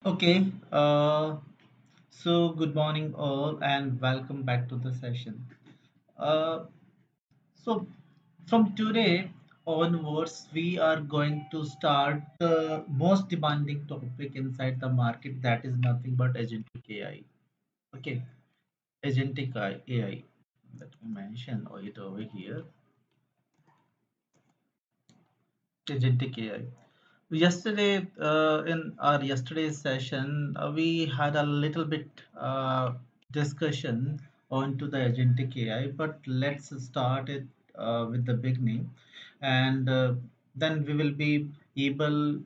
Okay, so good morning all and welcome back to the session. Uh, so from today onwards, we are going to start the most demanding topic inside the market that is nothing but agentic AI. Okay, agentic AI. Let me mention it over here. Agentic AI. Yesterday, in our yesterday's session, we had a little bit discussion onto the agentic AI, but let's start it with the beginning, and then we will be able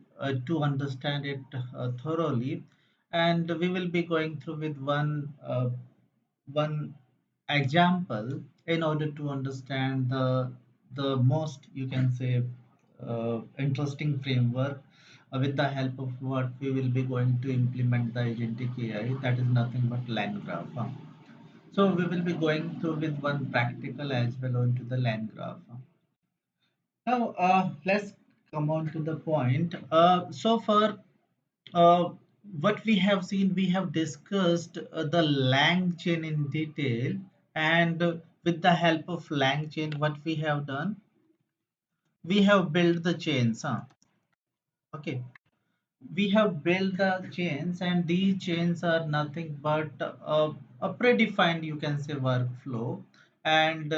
to understand it thoroughly, and we will be going through with one example in order to understand the most you can say interesting framework with the help of what we will be going to implement the agentic AI that is nothing but land graph. So we will be going through with one practical as well onto the land graph. Now let's come on to the point. So far uh, what we have seen, we have discussed the Lang chain in detail, and with the help of Lang chain, what we have done, we have built the chains. Okay, we have built the chains, and these chains are nothing but a predefined, you can say, workflow, and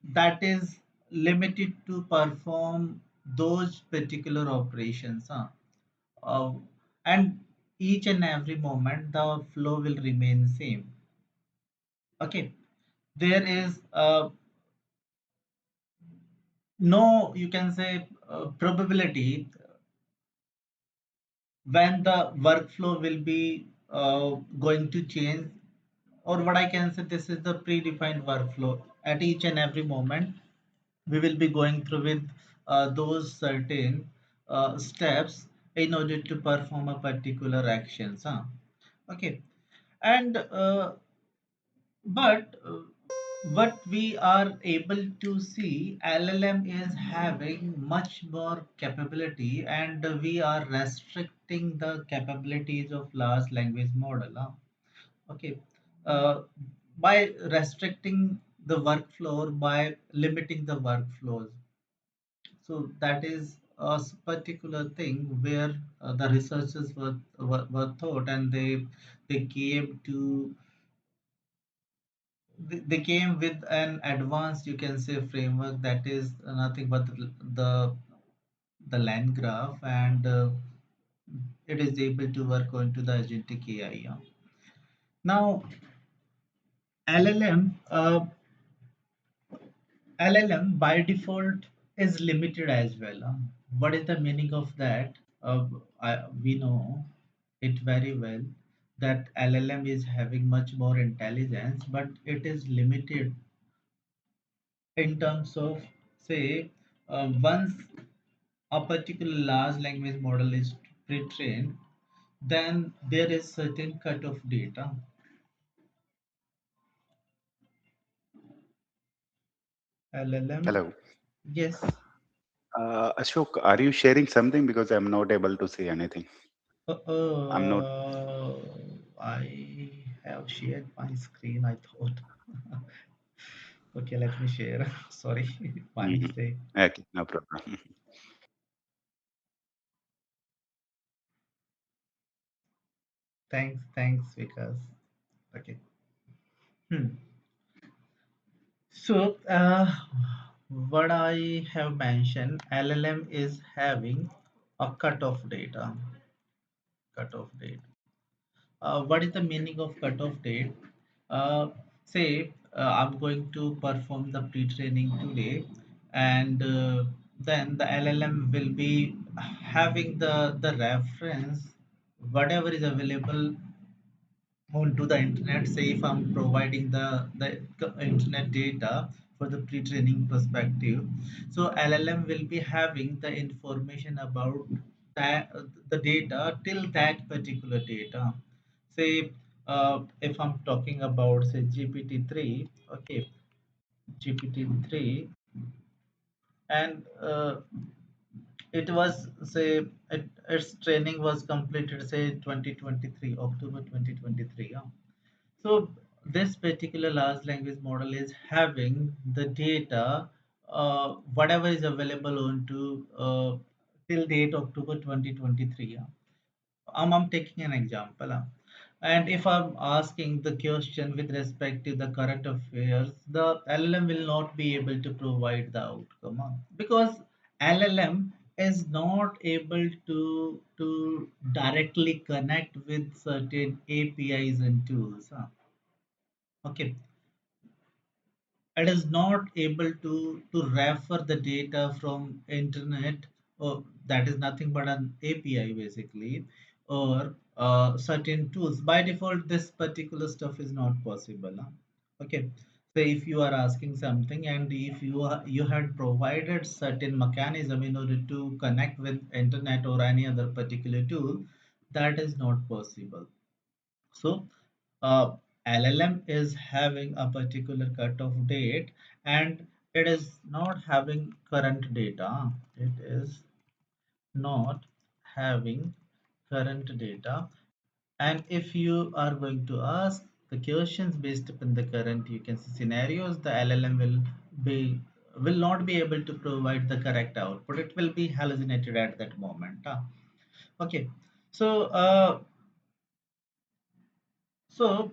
that is limited to perform those particular operations. Uh, and each and every moment the flow will remain same. Okay, there is no, you can say, probability when the workflow will be going to change, or what I can say, this is the predefined workflow. At each and every moment we will be going through with those certain steps in order to perform a particular actions. Okay, and but what we are able to see, LLM is having much more capability, and we are restricting the capabilities of large language model. Okay, uh, by restricting the workflow or by limiting the workflows. So that is a particular thing where the researchers were thought, and they came to they came with an advanced, you can say, framework that is nothing but the land graph, and it is able to work onto the agentic AI. Yeah. Now LLM LLM by default is limited as well. What is the meaning of that? We know it very well that LLM is having much more intelligence, but it is limited in terms of, say, once a particular large language model is pre-trained, then there is certain cut of data. LLM, Hello. yes. Ashok, are you sharing something? Because I'm not able to see anything. I'm not. I have shared my screen, I thought. Okay, let me share. Sorry, my Mhm. mistake. Okay, no problem. Thanks, because okay. Hmm. So, what I have mentioned, LLM is having a cutoff data. Cutoff date. What is the meaning of cutoff date? Say, I'm going to perform the pre-training today, and then the LLM will be having the reference, whatever is available onto the internet. Say if I'm providing the internet data for the pre-training perspective, so LLM will be having the information about that, the data till that particular data. Say if I'm talking about, say, GPT-3. Okay, GPT-3, and it was say its training was completed say 2023 October 2023. Yeah. So this particular large language model is having the data, whatever is available onto till date October 2023. Yeah. I'm taking an example. And if I'm asking the question with respect to the current affairs, the LLM will not be able to provide the outcome, because LLM is not able to directly connect with certain APIs and tools. Okay, it is not able to refer the data from internet, or that is nothing but an API basically, or certain tools. By default this particular stuff is not possible, huh? Okay, so if you are asking something and if you had provided certain mechanism in order to connect with internet or any other particular tool, that is not possible. So LLM is having a particular cutoff date, and it is not having current data. It is not having current data. And if you are going to ask the questions based upon the current, you can see scenarios, the LLM be will not be able to provide the correct output. It will be hallucinated at that moment. Okay. So so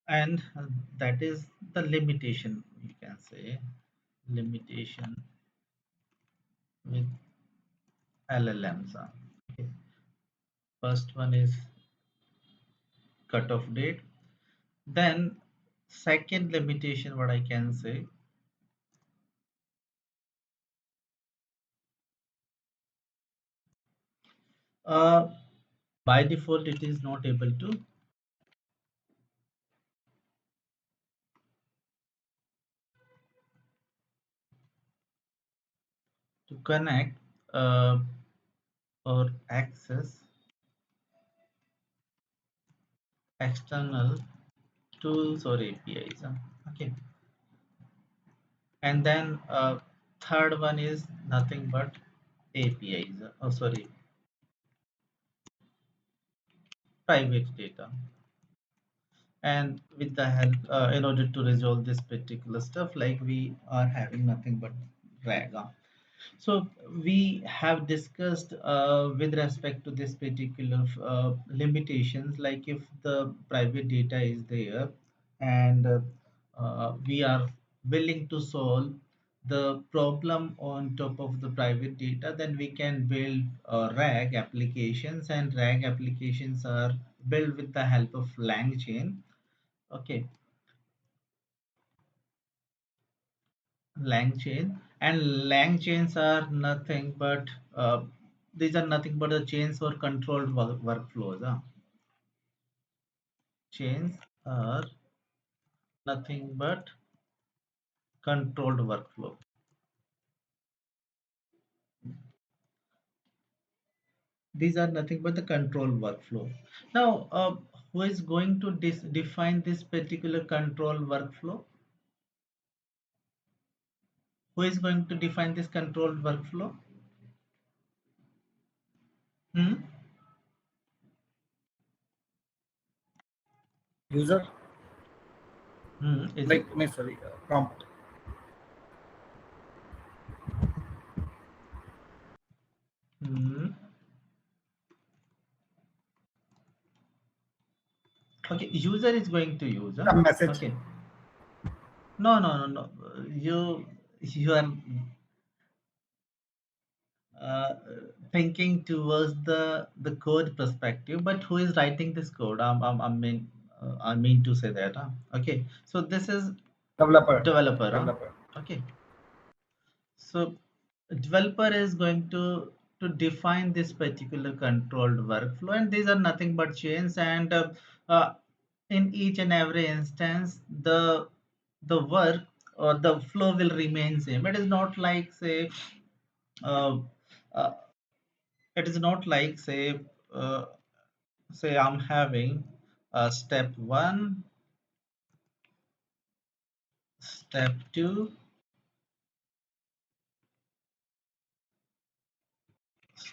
and that is the limitation, you can say, limitation with LLMs. Okay. First one is cutoff date. Then second limitation, what I can say, uh, by default it is not able to connect or access external tools or APIs. Okay, and then third one is nothing but APIs. Oh, sorry, private data. And with the help in order to resolve this particular stuff, like we are having nothing but rag. So we have discussed with respect to this particular limitations, like if the private data is there and we are willing to solve the problem on top of the private data, then we can build rag applications, and rag applications are built with the help of langchain. Okay, lang chain, and lang chains are nothing but these are nothing but the chains or controlled workflows. Chains are nothing but controlled workflow. These are nothing but the controlled workflow. Now, who is going to define this particular control workflow? Who is going to define this controlled workflow? Hmm? User, Hmm, is it? like, I mean, sorry, prompt. Hmm. Okay, user is going to use. A message. Okay. No, no, no, no. You are uh, thinking towards the code perspective, but who is writing this code? I mean to say that. Okay, so this is Developer. developer. Developer. Okay, so developer is going to define this particular controlled workflow, and these are nothing but chains, and uh, in each and every instance the work or the flow will remain same. It is not like say uh, uh, it is not like uh, say I'm having step 1, step 2,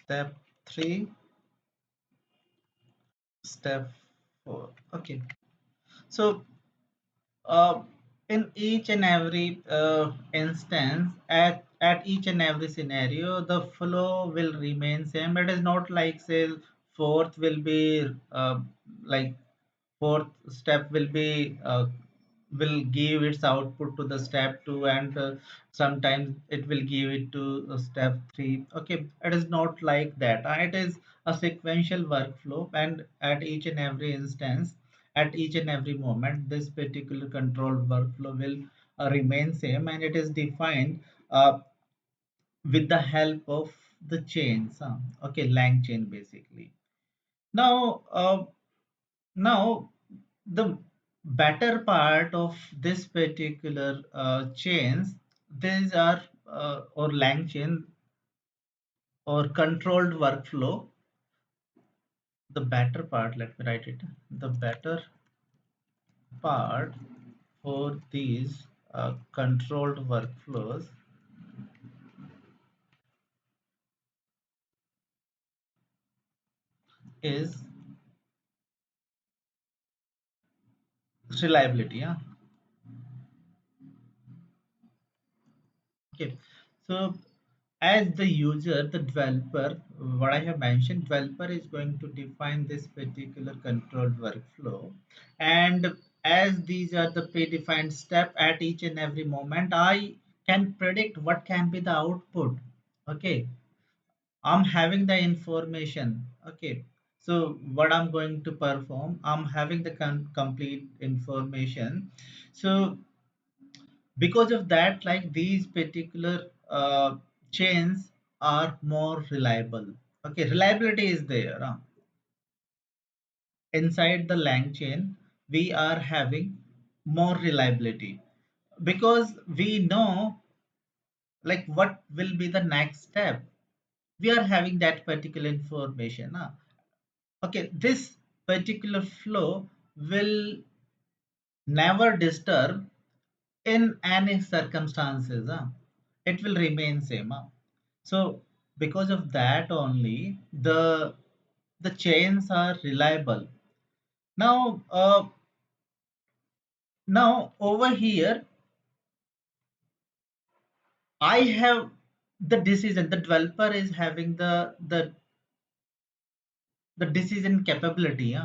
step 3, step 4. Okay. So uh, in each and every instance, at each and every scenario, the flow will remain same. It is not like say fourth will be like fourth step will give its output to the step 2, and sometimes it will give it to step 3. Okay, it is not like that. It is a sequential workflow, and at each and every instance, at each and every moment, this particular controlled workflow will remain same, and it is defined with the help of the chains. Okay, lang chain basically. Now now, the better part of this particular chains, these are or lang chain or controlled workflow. The better part, let me write it. The better part for these controlled workflows is reliability. Yeah. Okay. So as the user, the developer, what I have mentioned, developer is going to define this particular controlled workflow. And as these are the predefined step at each and every moment, I can predict what can be the output. Okay. I'm having the information. Okay. So what I'm going to perform, I'm having the complete information. So because of that, like these particular chains are more reliable. Okay, reliability is there. Inside the lang chain we are having more reliability because we know like what will be the next step. We are having that particular information. Okay, this particular flow will never disturb in any circumstances. It will remain same. So because of that only the chains are reliable. Now now over here I have the decision. The developer is having the decision capability.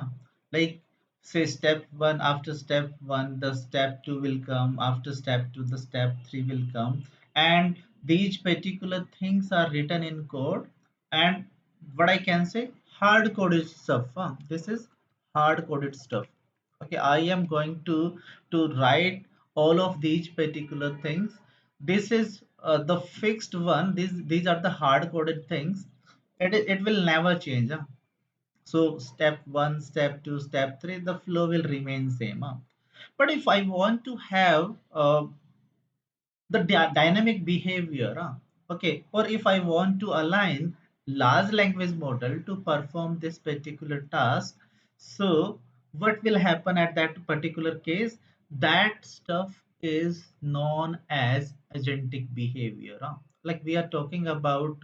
Like say step 1, after step 1 the step 2 will come, after step 2 the step 3 will come, and these particular things are written in code. And what I can say, hard coded stuff. This is hard coded stuff. Okay, I am going to write all of these particular things. This is the fixed one. These are the hard coded things. It will never change. So step 1, step 2, step 3, the flow will remain same. But if I want to have the dynamic behavior, okay, or if I want to align large language model to perform this particular task, so what will happen at that particular case? That stuff is known as agentic behavior. Like we are talking about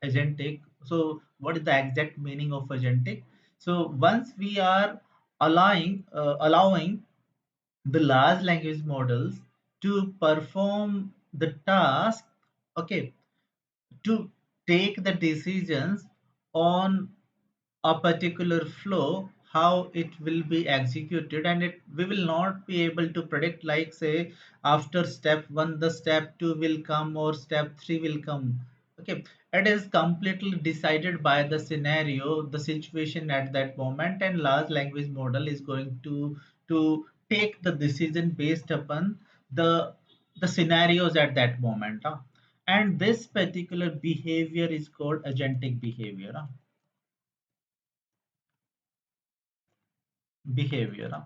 agentic. So what is the exact meaning of agentic? So once we are allowing the large language models to perform the task, okay, to take the decisions on a particular flow, how it will be executed, and it we will not be able to predict like say after step 1 the step 2 will come or step 3 will come. Okay, it is completely decided by the scenario, the situation at that moment, and large language model is going to take the decision based upon the scenarios at that moment. And this particular behavior is called agentic behavior. Behavior,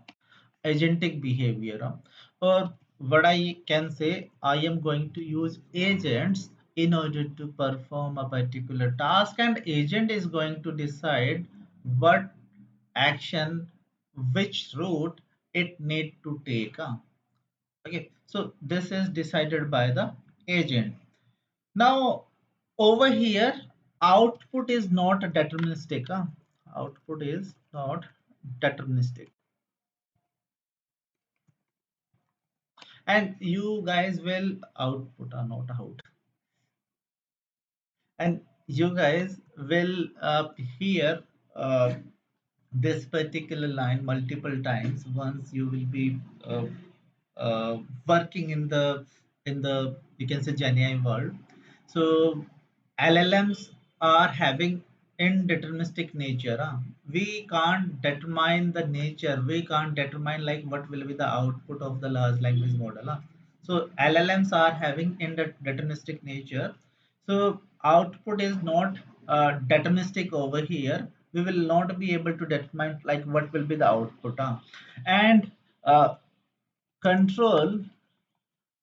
agentic behavior. Or what I can say, I am going to use agents in order to perform a particular task, and agent is going to decide what action, which route it need to take. Okay, so this is decided by the agent. Now over here output is not deterministic. Output is not deterministic, and you guys will output or not out, and you guys will hear uh, this particular line multiple times once you will be working in the, you can say, GenAI world. So LLMs are having indeterministic nature. We can't determine the nature. We can't determine like what will be the output of the large language model. So LLMs are having indeterministic nature. So output is not deterministic over here. We will not be able to determine like what will be the output. And control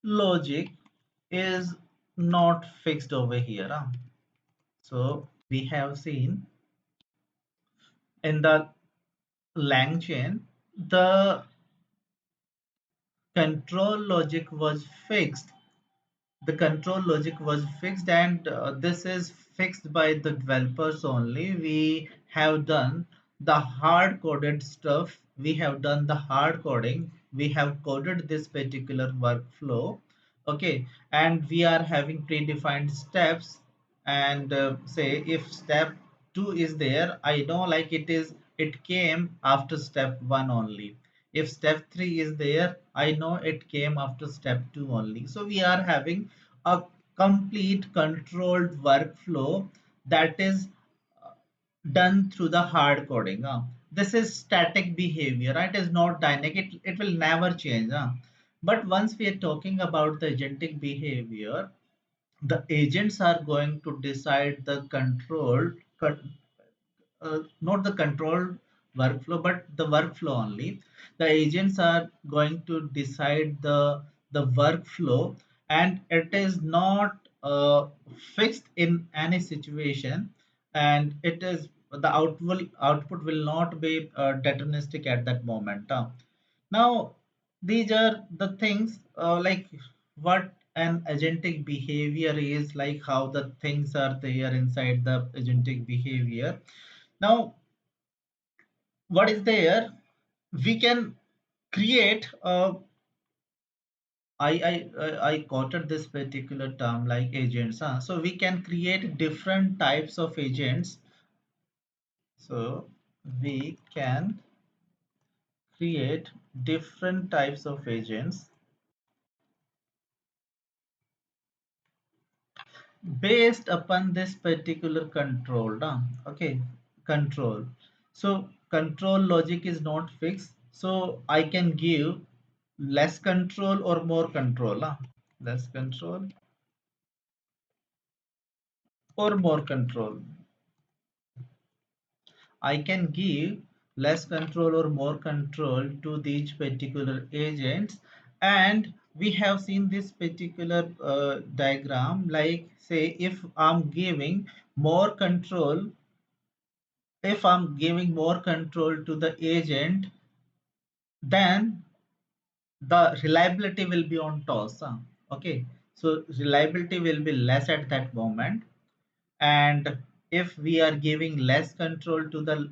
logic is not fixed over here. So we have seen in the lang chain, the control logic was fixed. The control logic was fixed, and this is fixed by the developers only. We have done the hard coded stuff. We have done the hard coding. We have coded this particular workflow. Okay, and we are having predefined steps, and say if step 2 is there, I know like it came after step 1 only. If step 3 is there, I know it came after step 2 only. So we are having a complete controlled workflow that is done through the hard coding. This is static behavior. It is not dynamic. It will never change. But once we are talking about the agentic behavior, the agents are going to decide the not the controlled workflow, but the workflow only. The agents are going to decide the workflow, and it is not fixed in any situation, and it is the output will not be deterministic at that moment. Now, these are the things like what an agentic behavior is, like how the things are there inside the agentic behavior. Now, what is there? We can create. I quoted this particular term like agents. So we can create different types of agents. So we can create different types of agents based upon this particular control. Okay, control. So control logic is not fixed. So I can give less control or more control. Less control or more control. I can give less control or more control to these particular agents, and we have seen this particular diagram, like say if I'm giving more control to the agent, then the reliability will be on toss. Okay, so reliability will be less at that moment, and if we are giving less control to the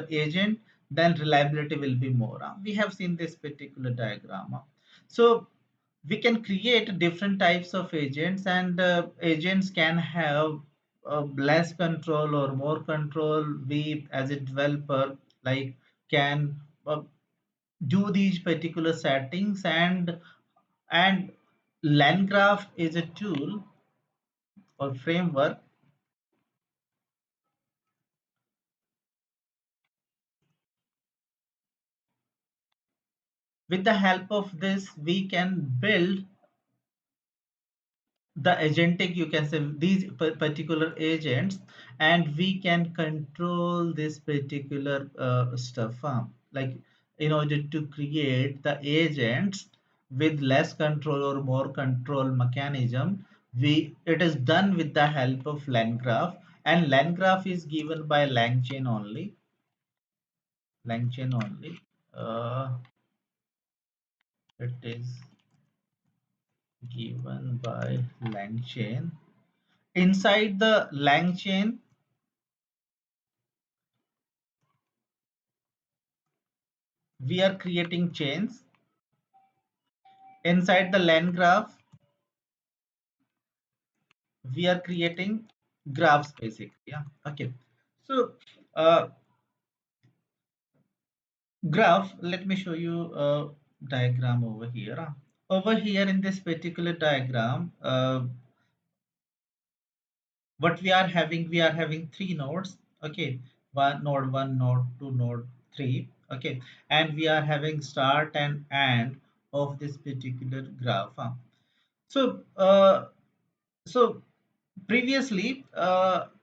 agent, then reliability will be more. We have seen this particular diagram. So we can create different types of agents, and agents can have less control or more control. We as a developer like can do these particular settings, and LangGraph is a tool or framework. With the help of this, we can build the agentic, you can say, these particular agents, and we can control this particular stuff. Like in order to create the agents with less control or more control mechanism, we it is done with the help of LangGraph, and LangGraph is given by LangChain only. LangChain only. It is given by LangChain, inside the lang chain, we are creating chains. Inside the len graph, we are creating graphs basically. Yeah. Okay. So uh, graph, let me show you a diagram over here. Over here in this particular diagram, what we are having three nodes. Okay, one, node two, node three. Okay, and we are having start and end of this particular graph. So so previously,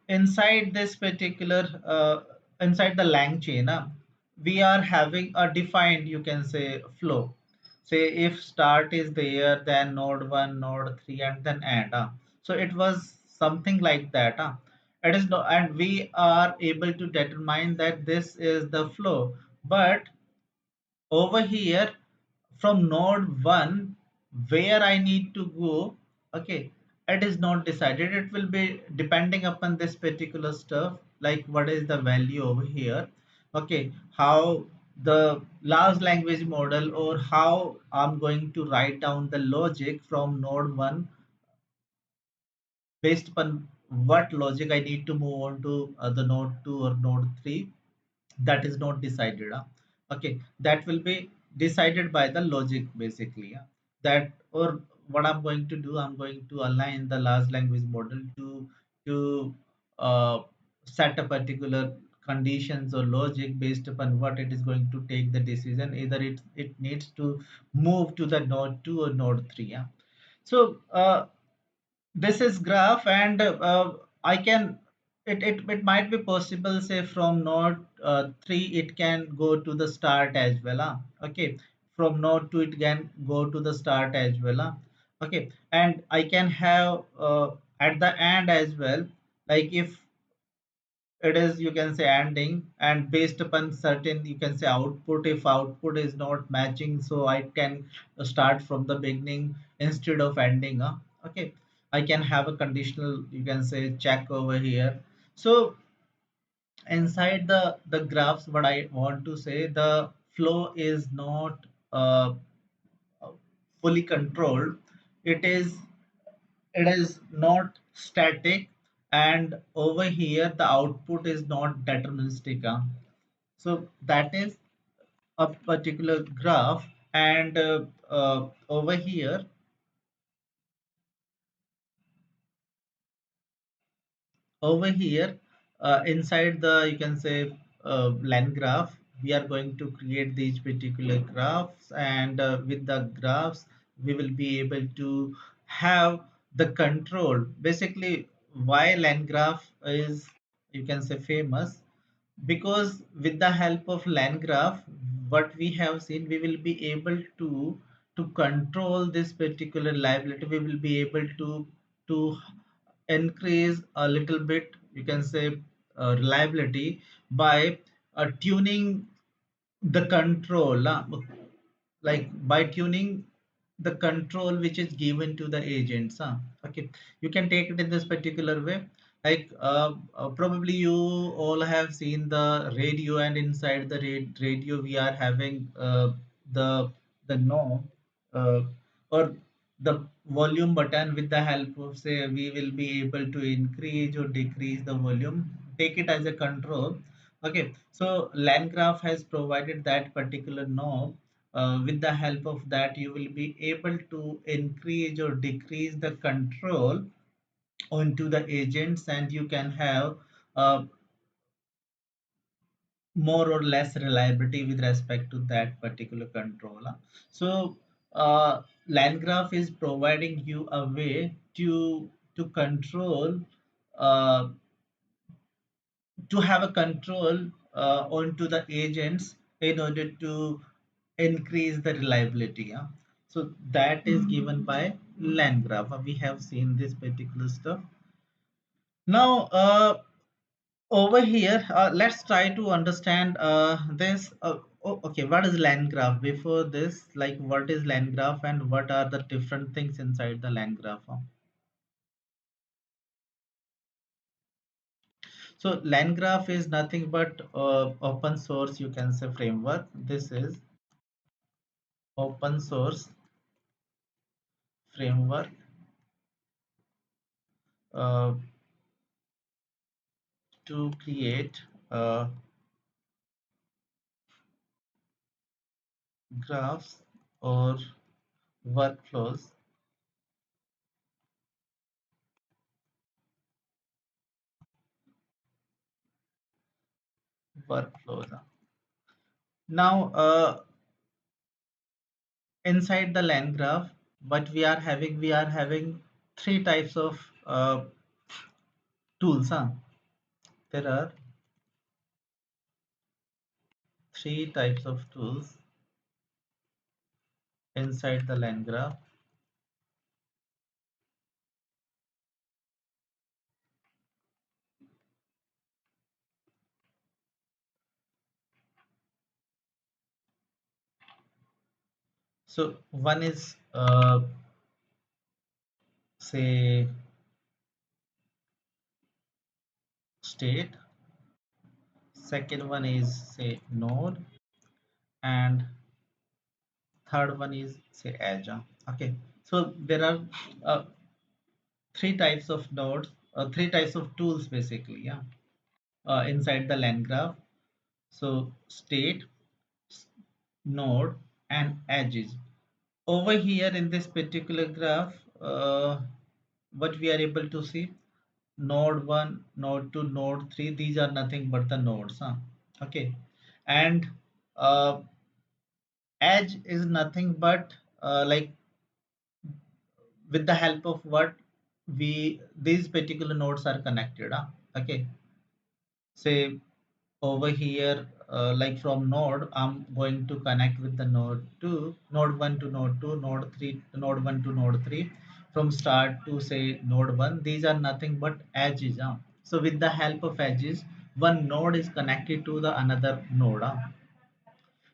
inside this particular inside the lang chain, we are having a defined, you can say, flow. Say if start is there, then node 1, node 3, and then end. So it was something like that. It is no, and we are able to determine that this is the flow. But over here, from node 1, where I need to go, okay, it is not decided. It will be depending upon this particular stuff, like what is the value over here, okay, how the large language model, or how I'm going to write down the logic from node 1, based upon what logic I need to move on to the node 2 or node 3, that is not decided. Okay, that will be decided by the logic basically. That, or what I'm going to do, I'm going to align the large language model to uh, set a particular conditions or logic based upon what it is going to take the decision, either it needs to move to the node 2 or node 3. Yeah. So this is graph, and I can, it might be possible, say from node 3 it can go to the start as well. Okay, from node 2 it can go to the start as well. Okay, and I can have at the end as well, like if it is, you can say, ending, and based upon certain, you can say, output, if output is not matching, so I can start from the beginning instead of ending. Okay, I can have a conditional, you can say, check over here. So inside the graphs, what I want to say, the flow is not uh, fully controlled. It is it is not static, and over here the output is not deterministic. So that is a particular graph, and over here, inside the, you can say, line graph, we are going to create these particular graphs, and with the graphs we will be able to have the control. Basically, why line graph is, you can say, famous, because with the help of line graph, what we have seen, we will be able to control this particular liability. We will be able to increase a little bit, you can say, reliability by tuning the control, like by tuning the control which is given to the agents. Okay, you can take it in this particular way, like probably you all have seen the radio, and inside the radio we are having the the knob, uh, or the volume button. With the help of, say, we will be able to increase or decrease the volume, take it as a control. Okay, so landgraph has provided that particular knob. With the help of that, you will be able to increase or decrease the control onto the agents, and you can have uh, more or less reliability with respect to that particular controller. So landgraph is providing you a way to control, uh, to have a control onto the agents in order to increase the reliability. So that is given by land graph. We have seen this particular stuff. Now over here, let's try to understand this. Okay, what is land graph? Before this, like, what is land graph and what are the different things inside the land graph? So line graph is nothing but open source, you can say, framework. This is open source framework uh, to create graphs or workflows workflows. Now, inside the line graph, what we are having three types of tools. There are three types of tools inside the line graph. So one is say state, second one is say node, and third one is say edge. Okay, so there are uh, three types of nodes, three types of tools basically, yeah, inside the line graph. So state, node, and edges. Over here in this particular graph, what we are able to see, node 1, node 2, node 3, these are nothing but the nodes. Okay, and uh, edge is nothing but like with the help of what we these particular nodes are connected. Okay, say over here, like from node, I'm going to connect with the node 2, node 1 to node 2, node 3, node 1 to node 3, from start to say node 1. These are nothing but edges. So with the help of edges, one node is connected to the another node.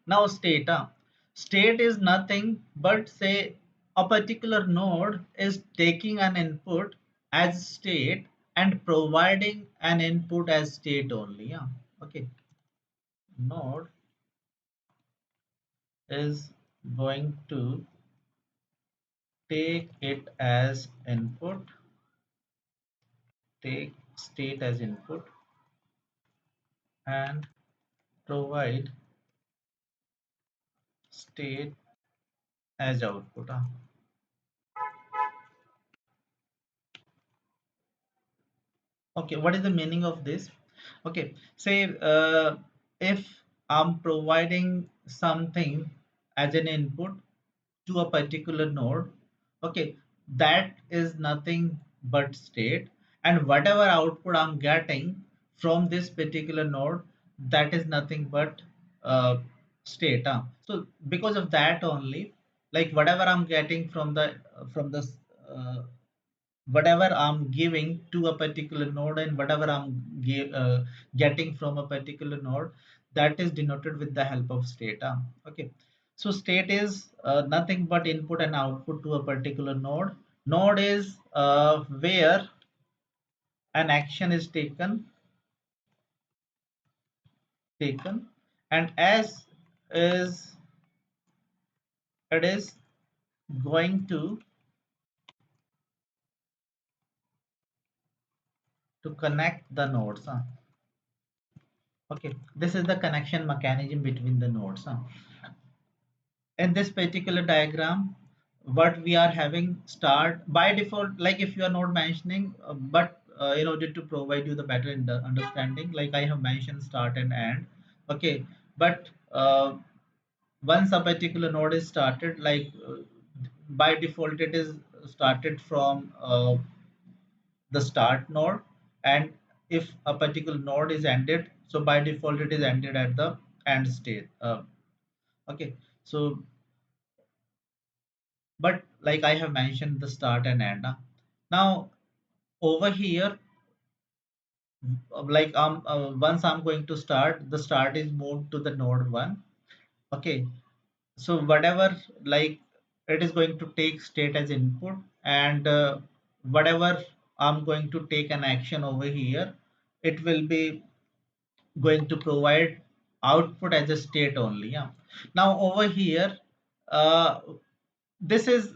Now state. State is nothing but say a particular node is taking an input as state and providing an input as state only. Okay, node is going to take it as input, take state as input, and provide state as output. Okay, what is the meaning of this? Okay, say if I'm providing something as an input to a particular node, okay, that is nothing but state, and whatever output I'm getting from this particular node, that is nothing but state. So because of that only, like whatever I'm getting from the uh, whatever I'm giving to a particular node and whatever getting from a particular node, that is denoted with the help of state. Okay, so state is nothing but input and output to a particular node. Node is where an action is taken, and as is it is going to connect the nodes. Okay, this is the connection mechanism between the nodes. In this particular diagram, what we are having start by default, like if you are not mentioning, but in order to provide you the better understanding, like I have mentioned start and end. Okay, but once a particular node is started, like by default it is started from the start node, and if a particular node is ended, so by default it is ended at the end state. Okay, so but like I have mentioned the start and end. Now over here, like once I'm going to start, the start is moved to the node 1. Okay, so whatever, like it is going to take state as input, and whatever I'm going to take an action over here, it will be going to provide output as a state only. Yeah. Now over here, uh, this is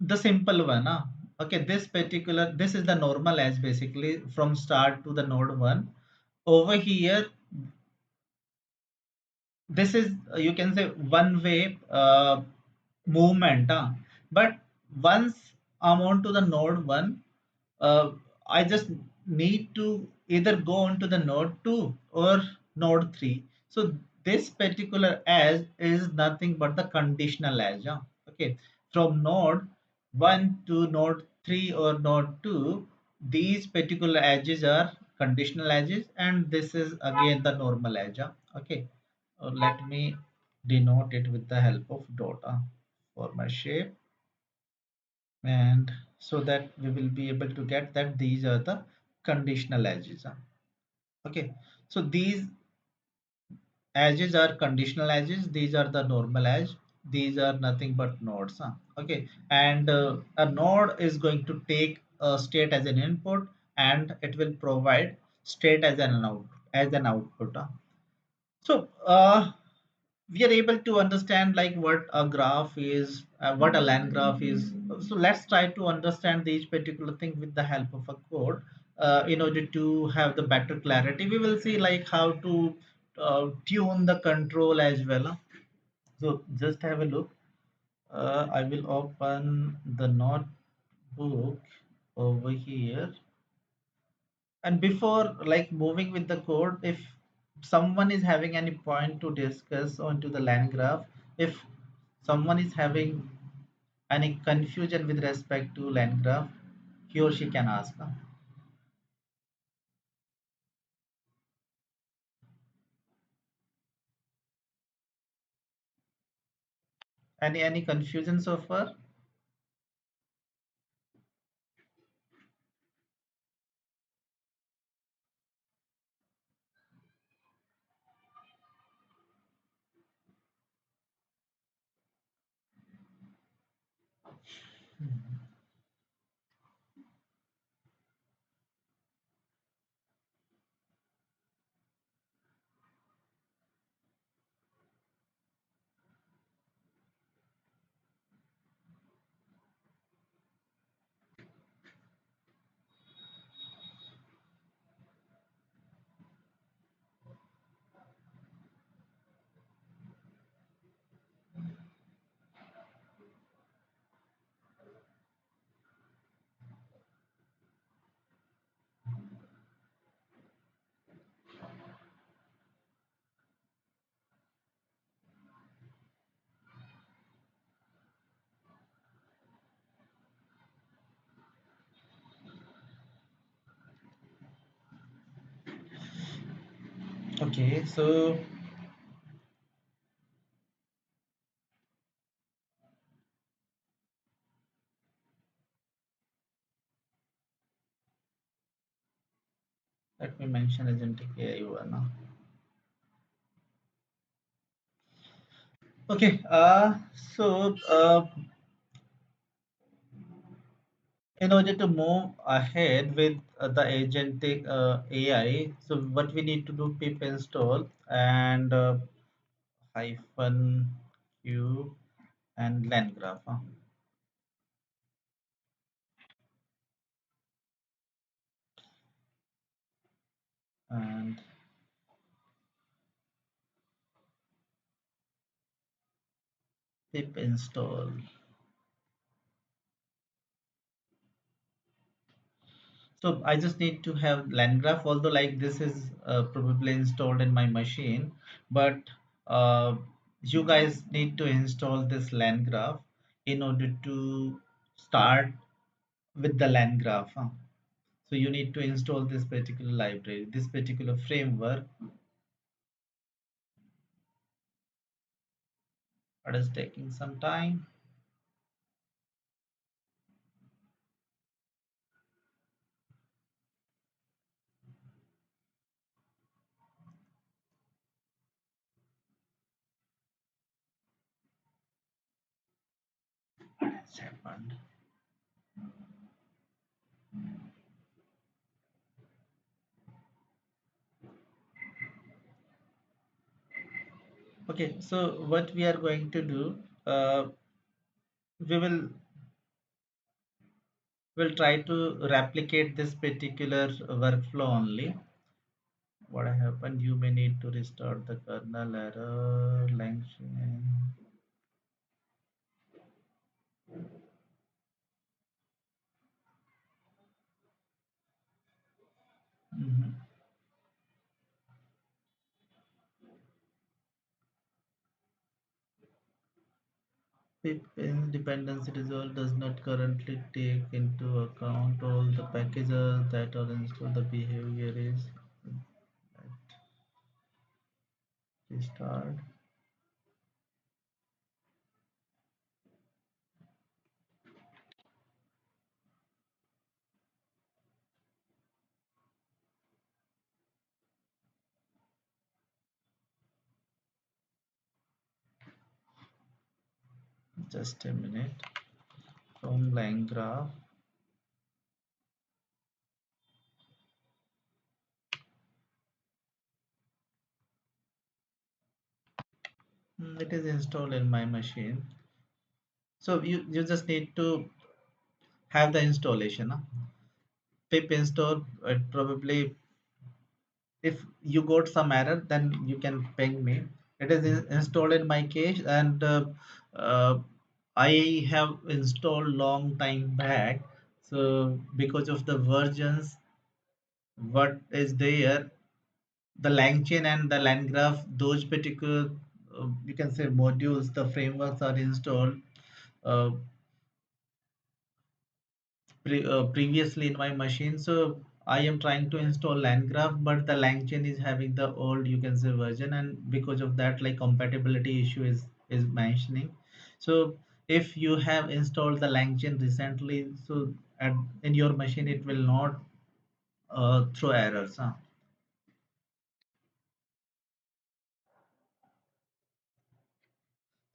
the simple one. Okay, this is the normal as basically from start to the node one. Over here, this is you can say one way movement, but once I'm on to the node 1, uh, I just need to either go on to the node 2 or node 3. So this particular edge is nothing but the conditional edge. Okay, from node 1 to node 3 or node 2, these particular edges are conditional edges, and this is again the normal edge. Okay, let me denote it with the help of dot for my shape, and so that we will be able to get that these are the conditional edges. Okay, so these edges are conditional edges, these are the normal edge, these are nothing but nodes. Okay, and a node is going to take a state as an input, and it will provide state as an output. So we are able to understand like what a graph is, what a land graph is. So let's try to understand these particular thing with the help of a code, in order to have the better clarity. We will see like how to tune the control as well. So just have a look. I will open the notebook over here, and before like moving with the code, if someone is having any point to discuss onto the land graph, if someone is having any confusion with respect to land graph, he or she can ask. Any confusion so far? Okay, so let me mention agentic AI one. Okay, so in order to move ahead with the agentic AI, so what we need to do, pip install and hyphen q and land graph, and pip install. So I just need to have land graph, although like this is probably installed in my machine, but uh, you guys need to install this land graph in order to start with the land graph. So you need to install this particular library, this particular framework. It is taking some time. What has happened? Okay, so what we are going to do, we will try to replicate this particular workflow only. What happened? You may need to restart the kernel error, Langshan. Mhm. Pip dependency resolve does not currently take into account all the packages that are installed. The behavior is restart. Just a minute. From line graph. It is installed in my machine. So you just need to have the installation. Pip install. Probably if you got some error, then you can ping me. It is installed in my case, and uh, I have installed long time back. So because of the versions, what is there, the LangChain and the LangGraph, those particular you can say modules, the frameworks are installed uh, previously in my machine. So I am trying to install LangGraph, but the LangChain is having the old, you can say, version, and because of that, like compatibility issue is mentioning. So if you have installed the LangChain recently, so in your machine it will not throw errors. Huh?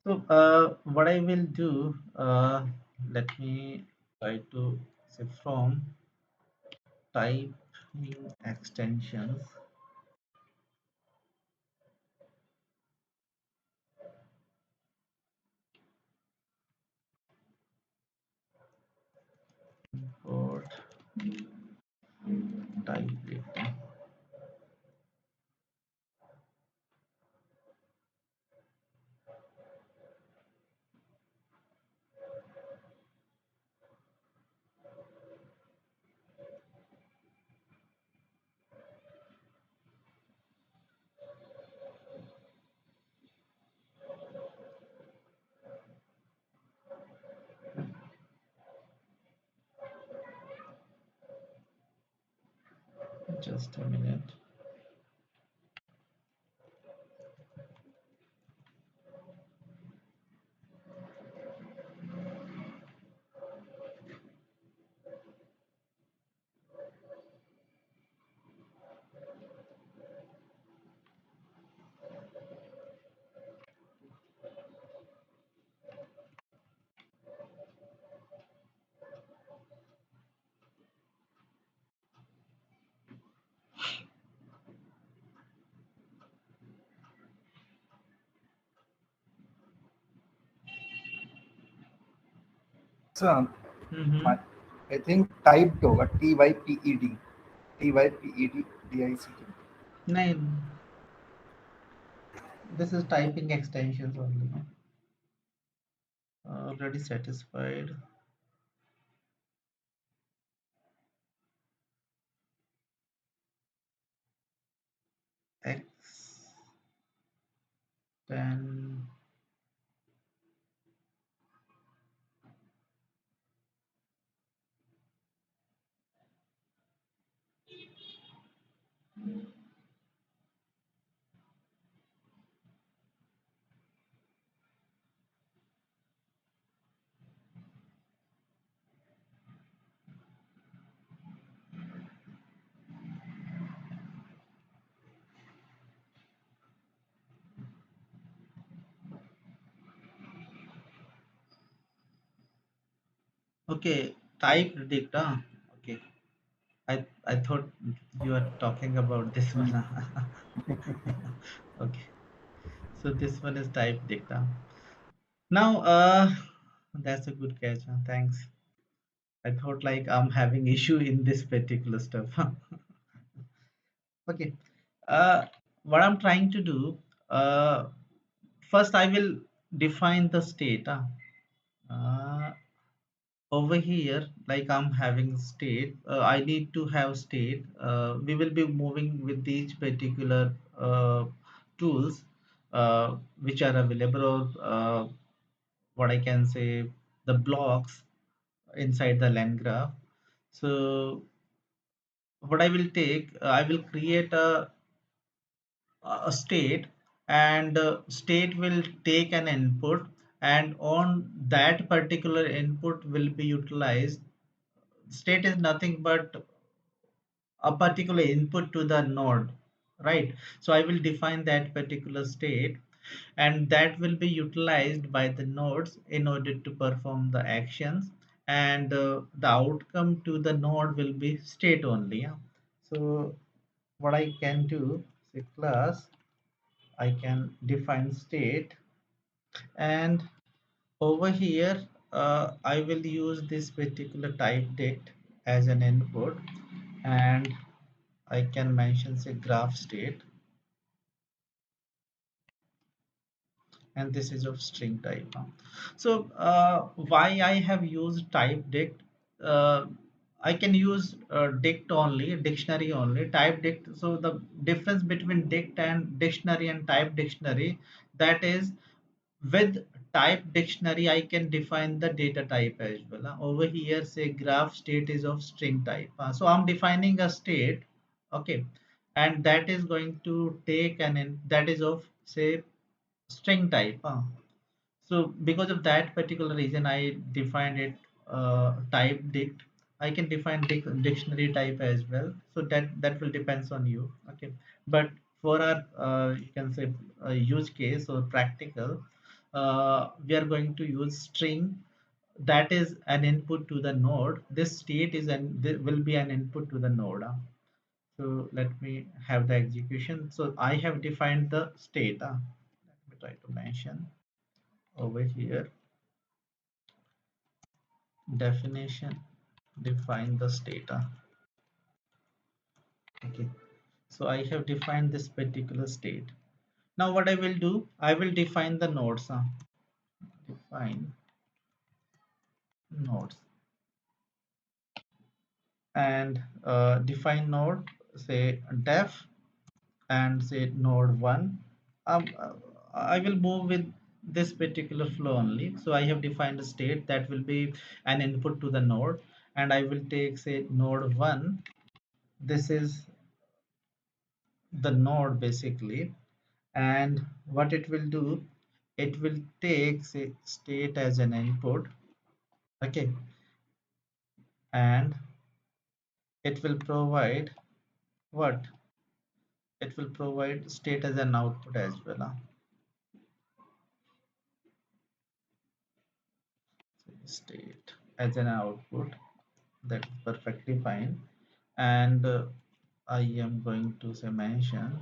So what I will do, let me try to say from typing extensions, import type data. Just a minute. So, Mm-hmm. my, I think typed over TYPED. TYPED DICT. Nine. This is typing extensions only. Already satisfied. X 10. Okay, type predict. Huh? Okay, I thought you are talking about this one. Mm. Okay. So this one is type data. Now, that's a good catch. Thanks. I thought like I'm having issue in this particular stuff. Okay. Uh, what I'm trying to do, uh, first I will define the state. Uh, Over here, like I'm having state, I need to have state. We will be moving with these particular tools which are available, or what I can say, the blocks inside the land graph. So what I will take, I will create a state, and state will take an input, and on that particular input will be utilized. State is nothing but a particular input to the node, right? So I will define that particular state, and that will be utilized by the nodes in order to perform the actions, and the outcome to the node will be state only, yeah? So what I can do, say class, I can define state, and over here I will use this particular type date as an input, and I can mention say graph state, and this is of string type. So why I have used type dict? Uh, I can use dict only, dictionary only, type dict. So the difference between dict and dictionary and type dictionary, that is, with type dictionary I can define the data type as well. Over here, say graph state is of string type. So I'm defining a state, okay, and that is going to take an that is of say string type. So because of that particular reason, I defined it type dict. I can define dictionary type as well. So that will depends on you. Okay, but for our you can say use case or practical, we are going to use string. That is an input to the node. This state is an will be an input to the node. So let me have the execution. So I have defined the state. Let me try to mention over here, definition, define the state. Okay, so I have defined this particular state. Now what I will do, I will define the nodes. Define nodes, and define node, say def, and say node 1. I will move with this particular flow only. So I have defined a state that will be an input to the node, and I will take say node 1. This is the node basically, and what it will do, it will take say state as an input, okay, and it will provide what, it will provide state as an output as well. State as an output, that's perfectly fine. And I am going to say mention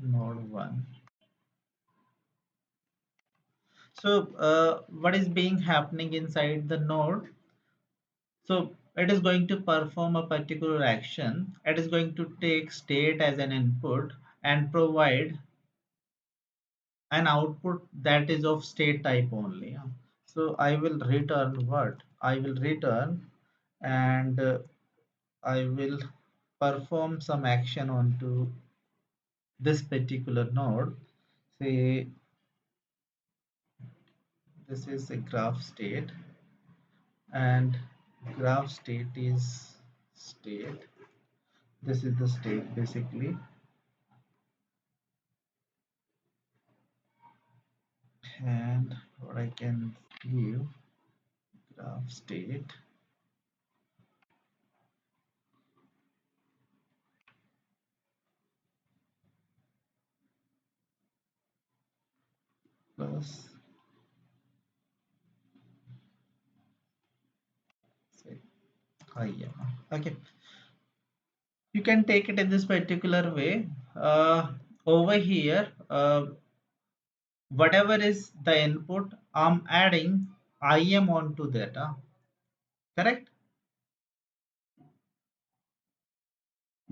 node 1. So what is being happening inside the node? So it is going to perform a particular action. It is going to take state as an input and provide an output that is of state type only. So I will return what? I will return, and I will perform some action onto this particular node. Say this is a graph state, and graph state is state. This is the state basically, and what I can give graph state plus say IM. Okay, You can take it in this particular way. Over here, whatever is the input, I'm adding IM onto that. Correct?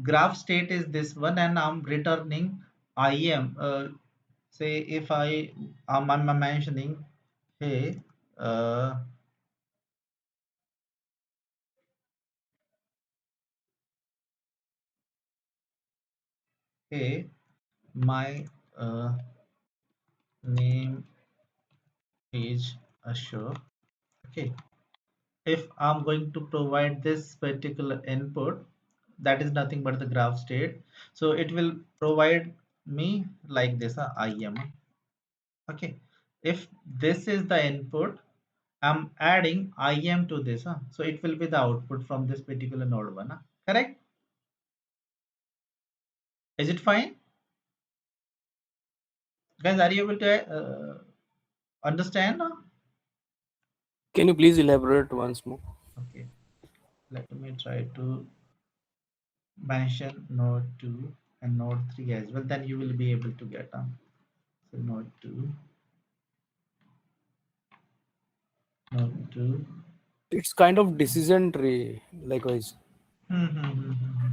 Graph state is this one, and I'm returning IM. Say if I'm mentioning, hey, uh, hey, my name is Ashok. Okay, if I'm going to provide this particular input, that is nothing but the graph state. So it will provide me like this, IM. Okay, if this is the input, I'm adding IM to this. So it will be the output from this particular node one. Correct? Is it fine? Guys, are you able to understand? Can you please elaborate once more? Okay, let me try to mention node 2 and node 3 as well. Then you will be able to get so node 2, node 2. It's kind of decision tree, likewise. Hmm, hmm, hmm, hmm, hmm.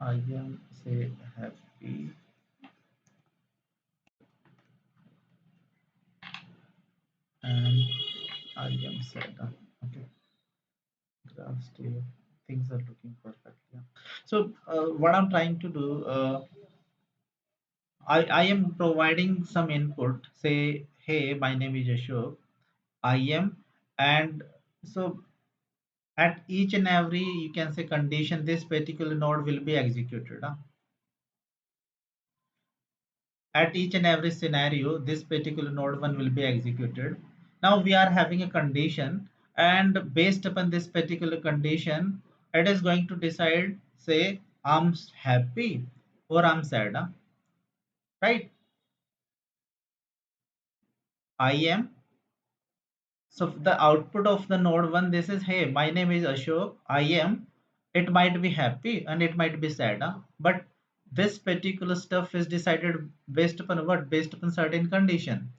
I am say happy and I am sad. Okay, graph state. Things are looking perfect. Yeah. So what I'm trying to do, I am providing some input. Say, hey, my name is Ashok. I am, and so at each and every you can say condition, this particular node will be executed. At each and every scenario, this particular node one will be executed. Now we are having a condition, and based upon this particular condition, it is going to decide, say, I'm happy or I'm sad. Right? I am. So the output of the node one, this is, hey, my name is Ashok. I am. It might be happy and it might be sad, but this particular stuff is decided based upon what? Based upon certain condition.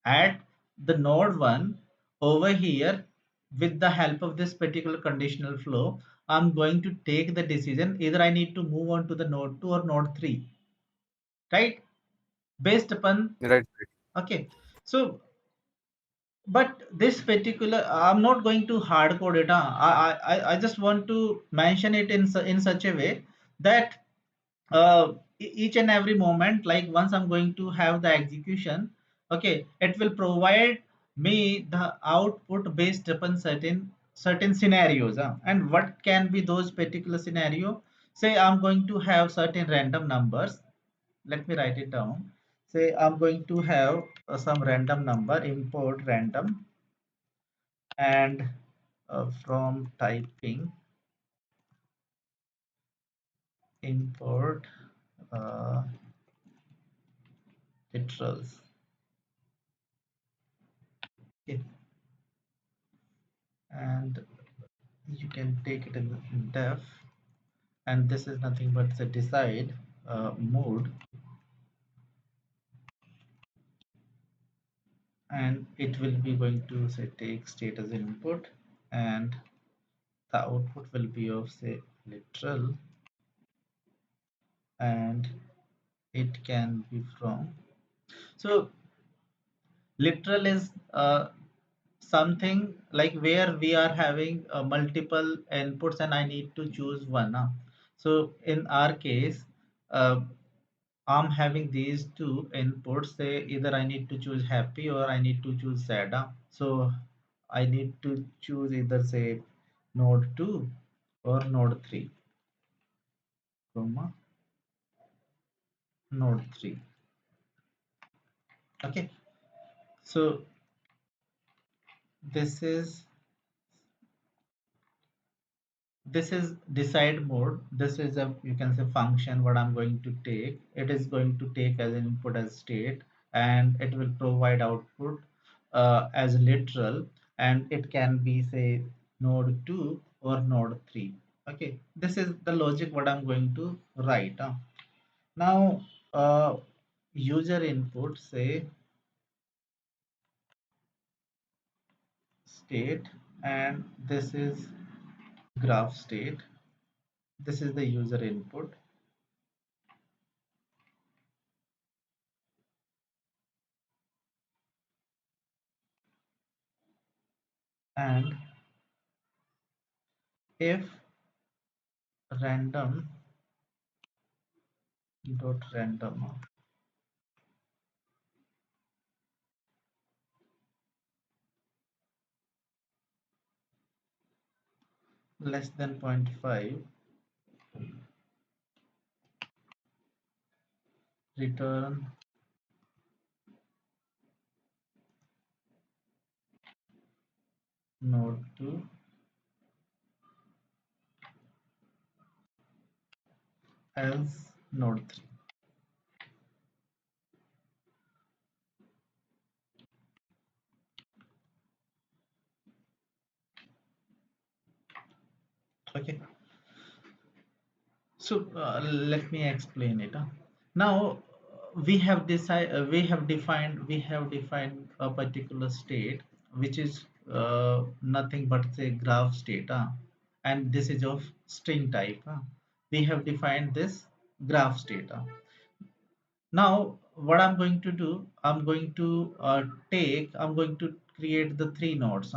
At the node one over here, with the help of this particular conditional flow, I'm going to take the decision either I need to move on to the node 2 or node 3, right? Based upon, Right. okay. So but this particular, I'm not going to hard code it. I just want to mention it in such a way that each and every moment, like once I'm going to have the execution, okay, it will provide me the output based upon certain scenarios, and what can be those particular scenario. Say I'm going to have certain random numbers. Let me write it down. Say I'm going to have some random number, import random, and from typing import uh, literals. Okay, and you can take it in def, and this is nothing but the decide mode, and it will be going to say take state as input, and the output will be of say literal, and it can be from. So literal is something like where we are having multiple inputs and I need to choose one. So in our case, uh, I'm having these two inputs. Say either I need to choose happy or I need to choose sad. So I need to choose either say node 2 or node 3, comma node 3. Okay. So this is decide mode. This is a, you can say, function what I'm going to take. It is going to take as an input as state, and it will provide output as literal, and it can be say node 2 or node 3. Okay, this is the logic what I'm going to write. Now user input say state, and this is graph state. This is the user input, and if random dot random less than zero point 0.5, return node 2, else node 3. Okay, so let me explain it. Now we have defined a particular state which is nothing but say graph state, and this is of string type. We have defined this graph state. Now what I'm going to do, I'm going to create the three nodes.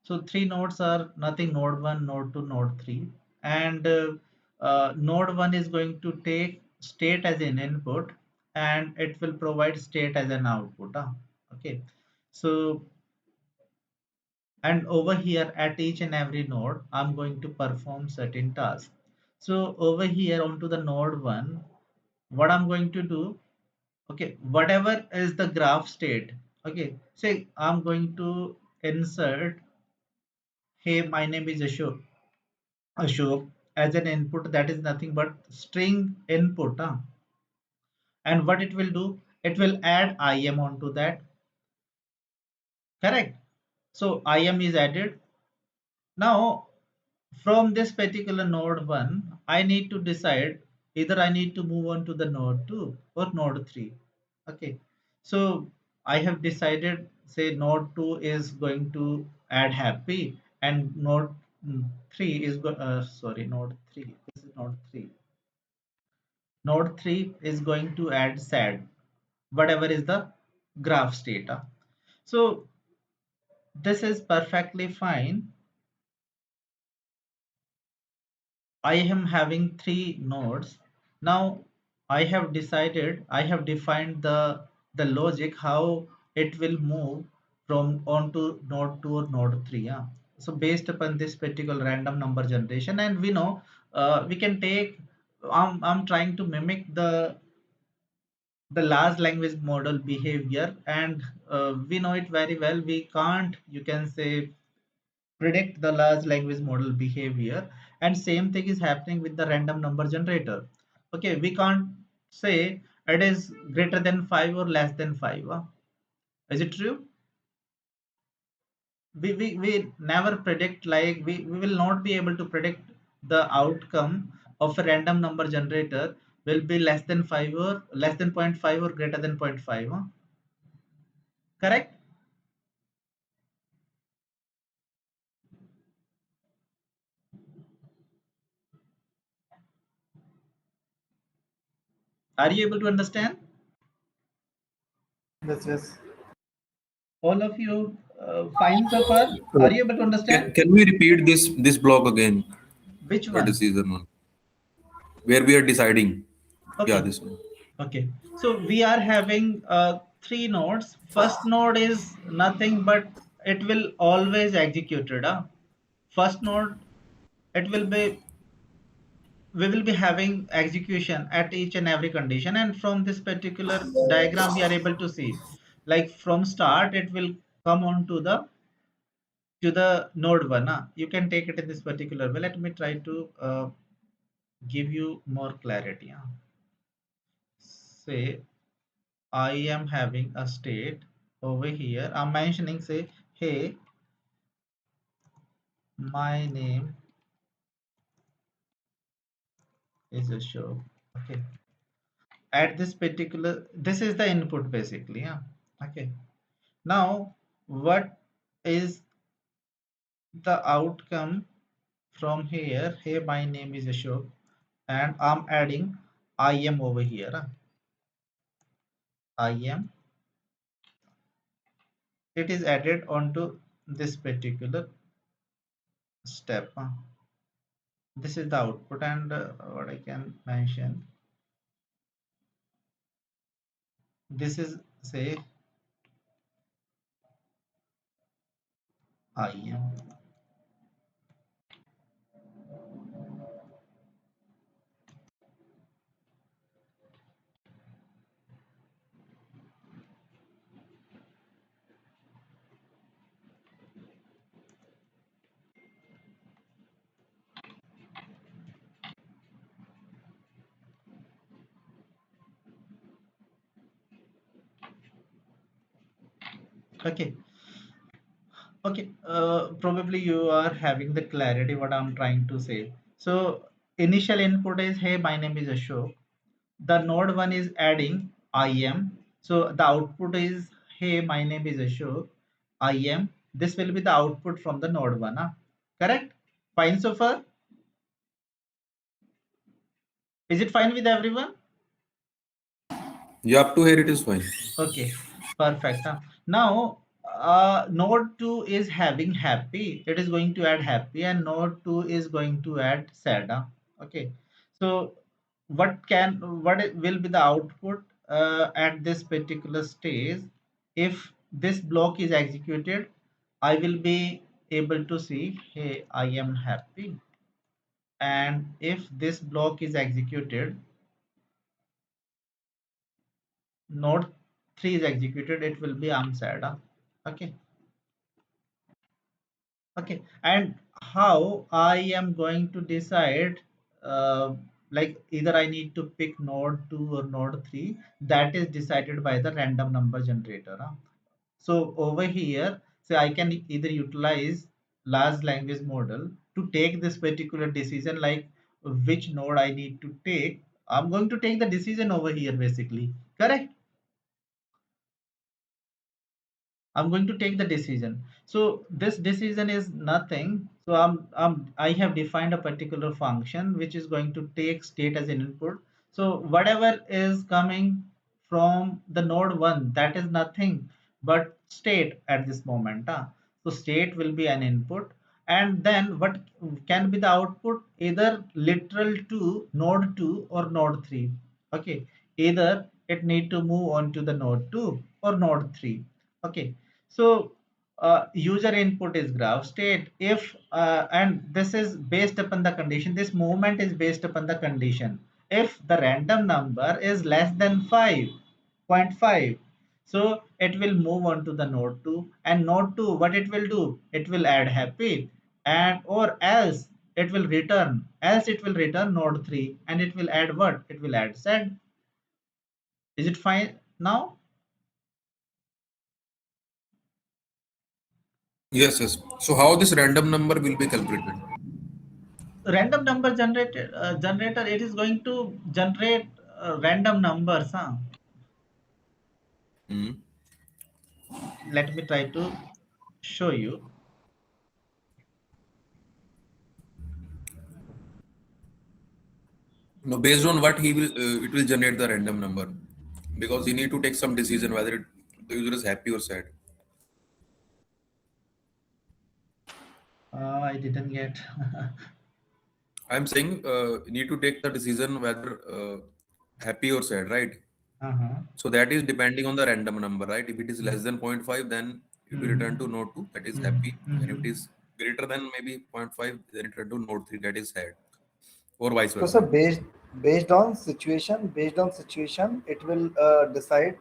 So three nodes are nothing: node 1, node 2, node 3. And node 1 is going to take state as an input, and it will provide state as an output. Okay, so and over here at each and every node I'm going to perform certain tasks. So over here onto the node 1, what I'm going to do, okay, whatever is the graph state, okay, say I'm going to insert, hey, my name is Ashok as an input, that is nothing but string input. And what it will do, it will add im onto that. Correct. So im is added. Now from this particular node 1, I need to decide either I need to move on to the node 2 or node 3. Okay, so I have decided, say node 2 is going to add happy, and node 3 is sorry, node 3, this is node 3. Node 3 is going to add sad, whatever is the graph state. So this is perfectly fine. I am having three nodes. Now I have defined the logic how it will move from onto node 2 or node 3. Yeah. So based upon this particular random number generation, and we know we can take, I'm trying to mimic the large language model behavior, and we know it very well. We can't, you can say, predict the large language model behavior, and same thing is happening with the random number generator. Okay, we can't say it is greater than 5 or less than 5. Is it true? We never predict, like we will not be able to predict the outcome of a random number generator will be less than 5 or less than zero point 0.5 or greater than zero point 0.5. Correct. Are you able to understand? Yes, yes. All of you fine so far? Are you able to understand? Can we repeat this block again? Which The one? decision one where we are deciding. Yeah, Okay. this one. Okay, so we are having three nodes. First node is nothing but it will always executed. First node, it will be, we will be having execution at each and every condition, and from this particular diagram we are able to see, like from start it will come on to the node 1. You can take it in this particular way. Let me try to give you more clarity. Say I am having a state over here. I'm mentioning, say, hey, my name is Ashok. Okay. At this particular, this is the input basically. Yeah. Okay. Now, what is the outcome from here? Hey, my name is Ashok, and I'm adding I am over here. I am. It is added onto this particular step. This is the output, and what I can mention. This is say I am. Okay. Okay, probably you are having the clarity what I'm trying to say. So initial input is, hey, my name is Ashok. The node one is adding I am. So the output is, hey, my name is Ashok. I am. This will be the output from the node one. Correct? Fine so far? Is it fine with everyone? Yeah, up to here it is fine. Okay, perfect. Now, node 2 is having happy. It is going to add happy, and node 2 is going to add sad. Okay, so will be the output at this particular stage? If this block is executed, I will be able to see, hey, I am happy. And if this block is executed, node 3 is executed, it will be I'm sad. Okay. Okay, and how I am going to decide, uh, like either I need to pick node 2 or node 3, that is decided by the random number generator. So over here, say I can either utilize large language model to take this particular decision, like which node I need to take. I'm going to take the decision over here basically, correct? I'm going to take the decision. So this decision is nothing. So I have defined a particular function which is going to take state as an input. So whatever is coming from the node one, that is nothing but state at this moment. So state will be an input, and then what can be the output? Either literal to node 2 or node 3. Okay, either it need to move on to the node 2 or node 3. Okay, so user input is graph state. If and this is based upon the condition. This movement is based upon the condition. If the random number is less than 5.5, so it will move on to the node 2, and node 2 what it will do? It will add happy, and or else it will return node 3, and it will add what? It will add sad. Is it fine now? Yes, yes. So how this random number will be calculated? Random number generator, it is going to generate random numbers. Hmm. Let me try to show you. No, based on what he will, it will generate the random number because he need to take some decision whether the user is happy or sad. I didn't get. I'm saying you need to take the decision whether happy or sad, right? Uh-huh. So that is depending on the random number, right? If it is less than zero point 0.5, then it will return Mhm. to node 2, that is Mhm. happy. And if it Mhm. is greater than maybe zero point 0.5, then it return to node 3, that is sad, or vice So, sir, versa. based on situation, it will decide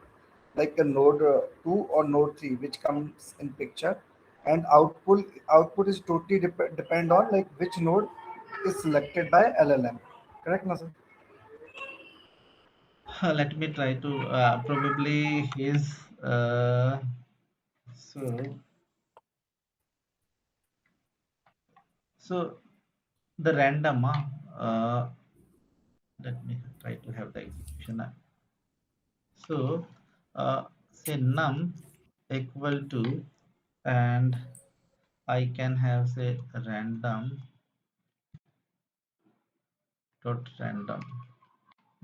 like a node 2 or node 3, which comes in picture, and output is totally depend on like which node is selected by LLM. Correct, na, sir? Let me try to probably his so so the random Let me try to have the execution. So say num equal to, and I can have say random dot random.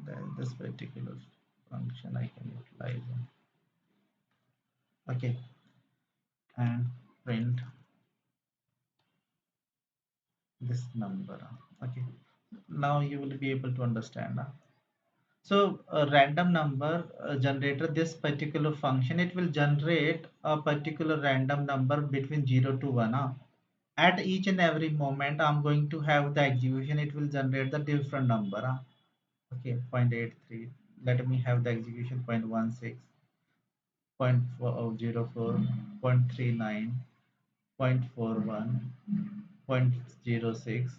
Then this particular function I can utilize. Okay, and print this number. Okay, now you will be able to understand. So a random number generator, this particular function, it will generate a particular random number between 0 to 1. At each and every moment I'm going to have the execution, it will generate the different number. Okay, 0.83, let me have the execution 0.16, 0.04, 0.39, 0.41, 0.06,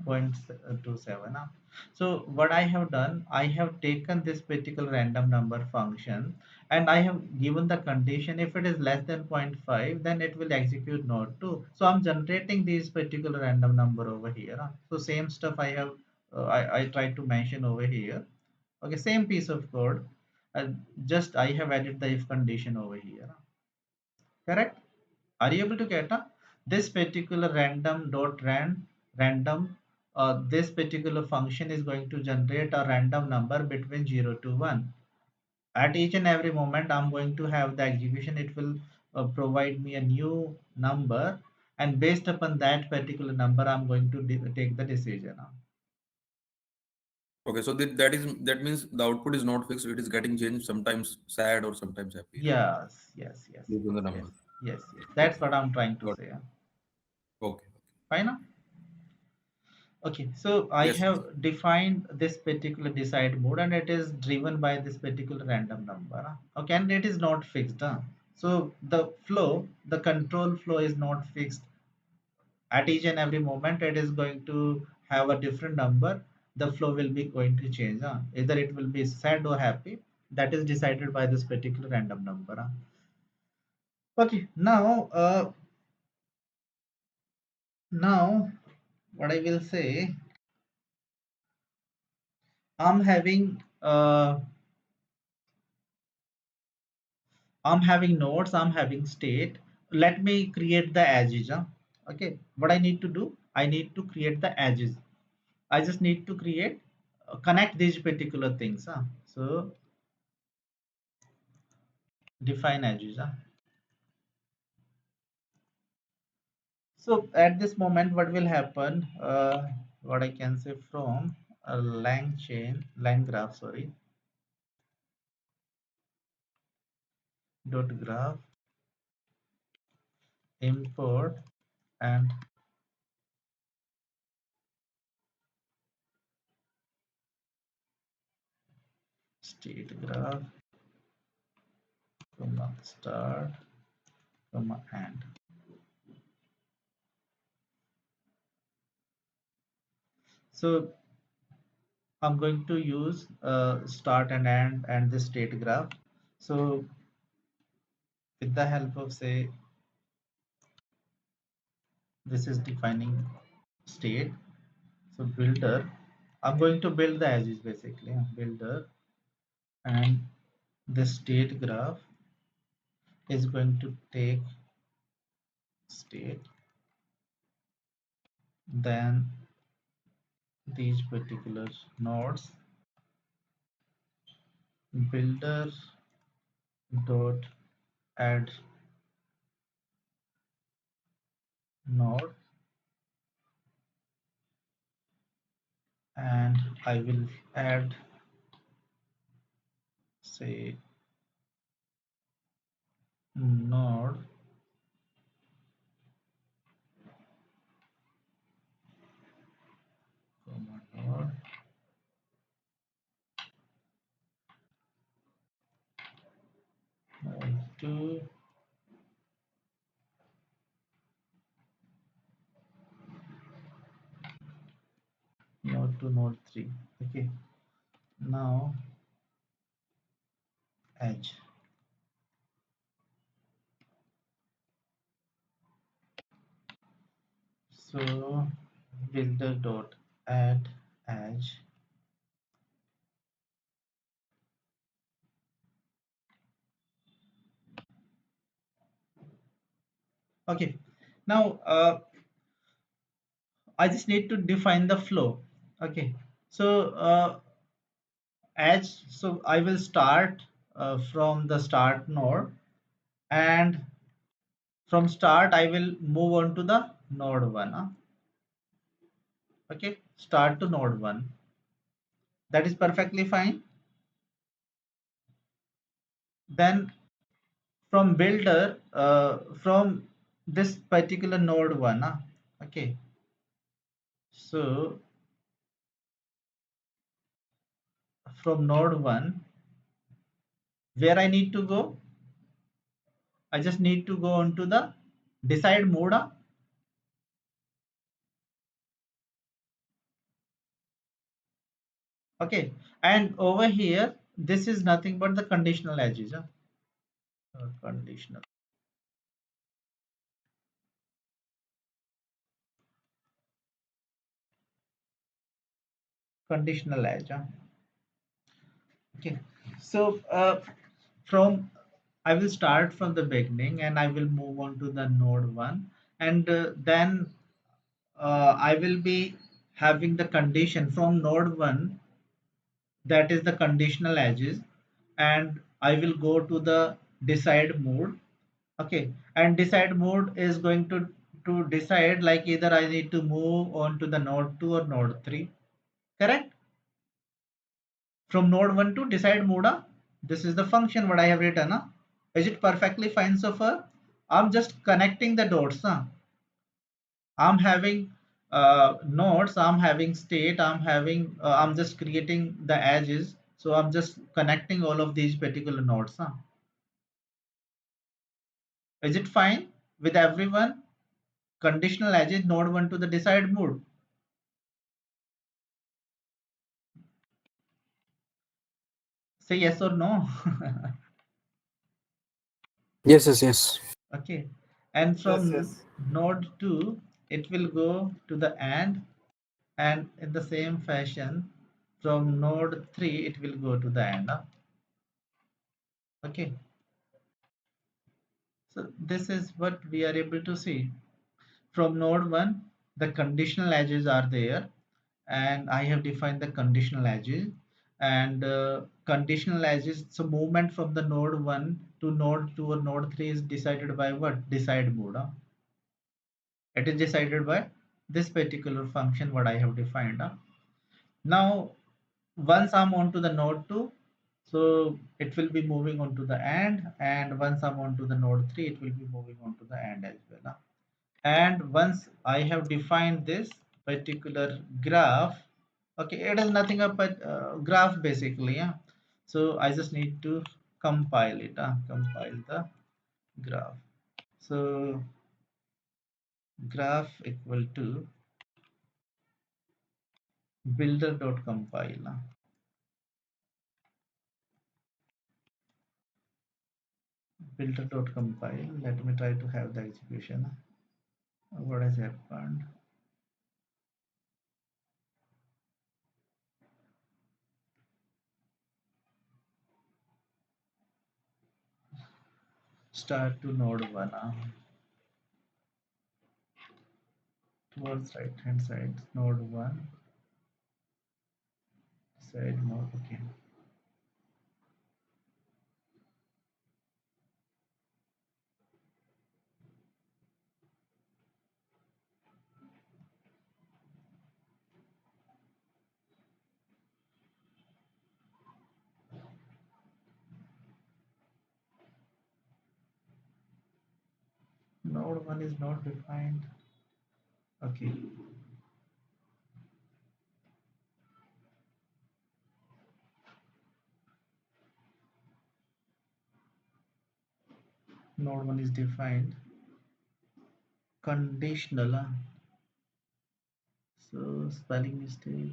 0.27. So what I have done, I have taken this particular random number function and I have given the condition, if it is less than zero point 0.5 then it will execute node 2. So I'm generating this particular random number over here. So same stuff I have I tried to mention over here. Okay, same piece of code, just I have added the if condition over here. Correct? Are you able to get this particular random dot random, this particular function is going to generate a random number between 0 to 1. At each and every moment I'm going to have the execution, it will provide me a new number, and based upon that particular number I'm going to take the decision. Okay, so that means the output is not fixed. It is getting changed. Sometimes sad or sometimes happy, right? Yes, yes, yes, Based on yes, the yes, number. yes, yes, that's Okay. what I'm trying to Got say. it. Okay. Fine. Okay, so I Yes. Yes. have defined this particular decide mode and it is driven by this particular random number. Okay, and it is not fixed. So the flow, the control flow is not fixed. At each and every moment, it is going to have a different number. The flow will be going to change. Either it will be sad or happy. That is decided by this particular random number. Okay, now what I will say, I'm having nodes, I'm having state. Let me create the edges. Okay, what I need to do, I need to create the edges. I just need to create, connect these particular things. So define edges. So at this moment, what will happen? What I can say from a lang graph, sorry, dot graph import and state graph, comma start, comma end. So I'm going to use start and end and the state graph. So with the help of say, this is defining state. So builder, I'm going to build the edges basically. Builder, and the state graph is going to take state, then these particular nodes, builder dot add node, and I will add say node comma node node 2 node to node 3. Okay, now edge. So builder dot add edge, Okay. Now I just need to define the flow. Okay. So I will start from the start node, and from start I will move on to the node 1. Okay, start to node 1. That is perfectly fine. Then from builder, from this particular node 1. Okay, so from node 1, where I need to go? I just need to go on to the decide mode. Okay, and over here this is nothing but the conditional edges. Conditional conditional edge. Okay, so from I will start from the beginning and I will move on to the node 1, and then I will be having the condition from node 1, that is the conditional edges, and I will go to the decide mode. Okay, and decide mode is going to decide like either I need to move on to the node 2 or node 3. Correct? From node 1 to decide mode. This is the function what I have written. Is it perfectly fine so far? I'm just connecting the dots. I'm having nodes, I'm having state, I'm just creating the edges. So I'm just connecting all of these particular nodes. Is it fine with everyone? Conditional edges node 1 to the decide mode. Say yes or no. Yes, yes, yes. Okay, and Yes, from yes. node 2 it will go to the and in the same fashion from node 3 it will go to the end. Okay, so this is what we are able to see. From node 1 the conditional edges are there, and I have defined the conditional edges, and conditional edges, so movement from the node 1 to node 2 or node 3 is decided by what? Decide mode. It is decided by this particular function what I have defined. Now once I'm on to the node 2, so it will be moving on to the and once I'm on to the node 3 it will be moving on to the end as well. And once I have defined this particular graph, okay, it is nothing but graph basically. Yeah, so I just need to compile it. Compile the graph. So graph equal to builder.compile. Builder.compile. Let me try to have the execution. What has happened? Start to node 1. Towards right hand side, node 1, side node. Okay, node 1 is not defined. Okay, node 1 is defined. Conditional. So spelling mistake.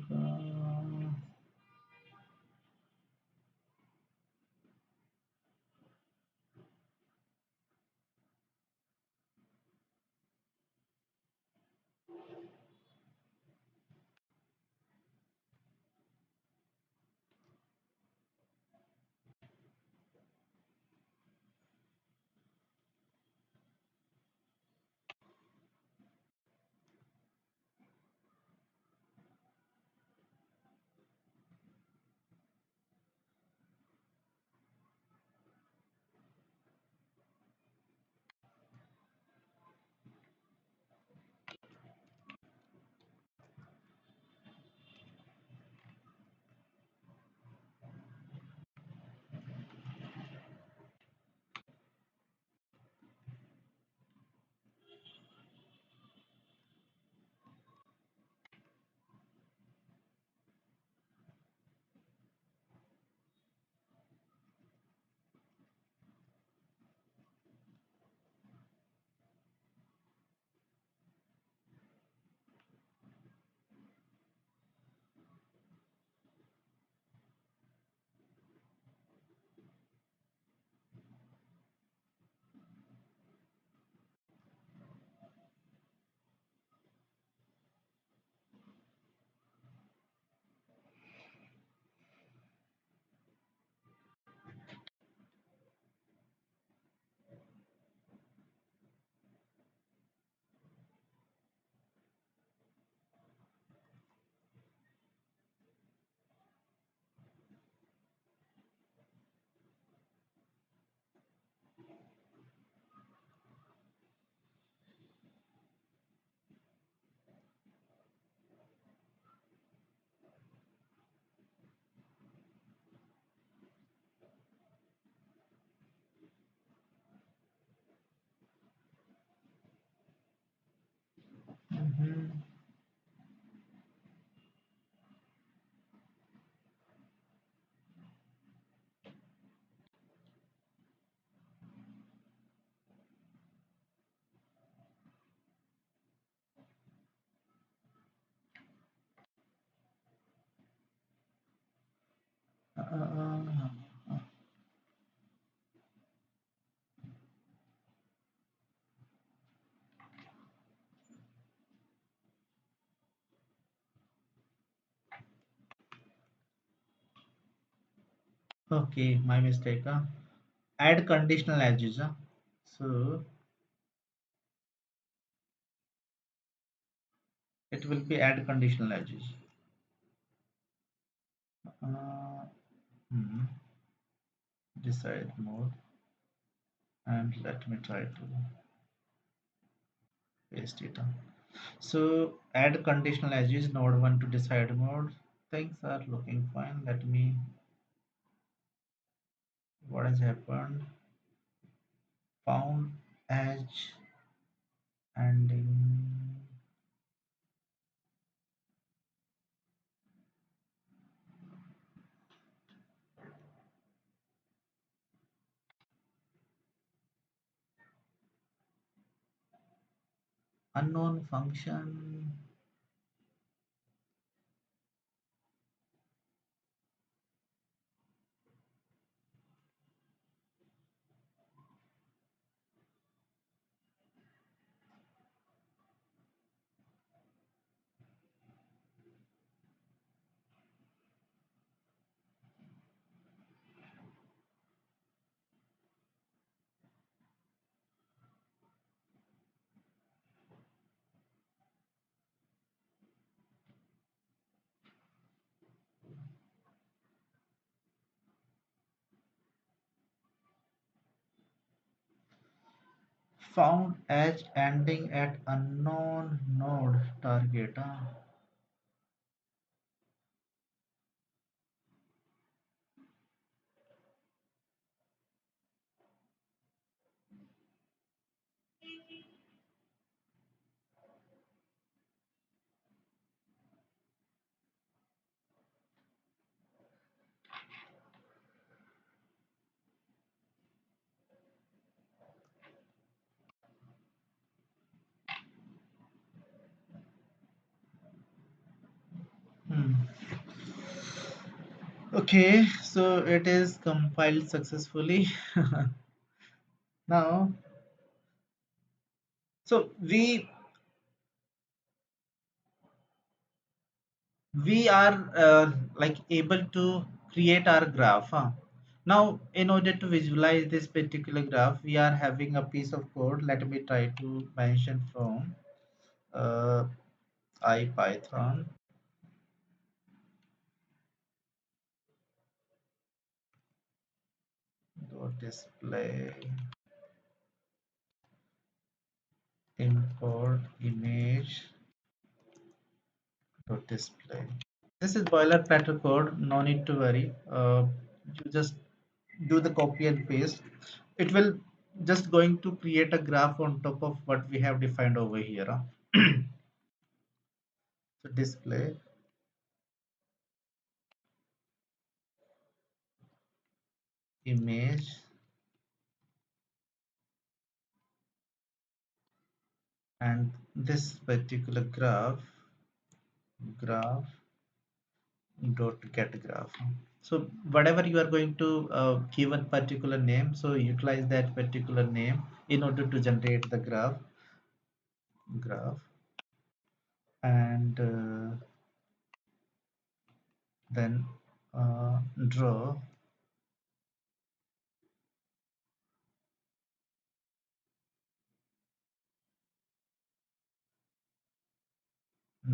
Mhm. Uh, okay, my mistake. Add conditional edges. So it will be add conditional edges. Uh, hmm, Decide mode, and let me try to paste it. So add conditional edges, node 1 to decide mode. Things are looking fine. Let me, what has happened? Found edge ending unknown function. Found edge ending at unknown node target. Hmm. Okay, so it is compiled successfully. Now, so we are like able to create our graph. Now, in order to visualize this particular graph, we are having a piece of code. Let me try to mention from uh, IPython dot display import image dot display. This is boilerplate code, no need to worry. You just do the copy and paste. It will just going to create a graph on top of what we have defined over here. So display image and this particular graph dot get graph. So whatever you are going to give a particular name, so utilize that particular name in order to generate the graph and then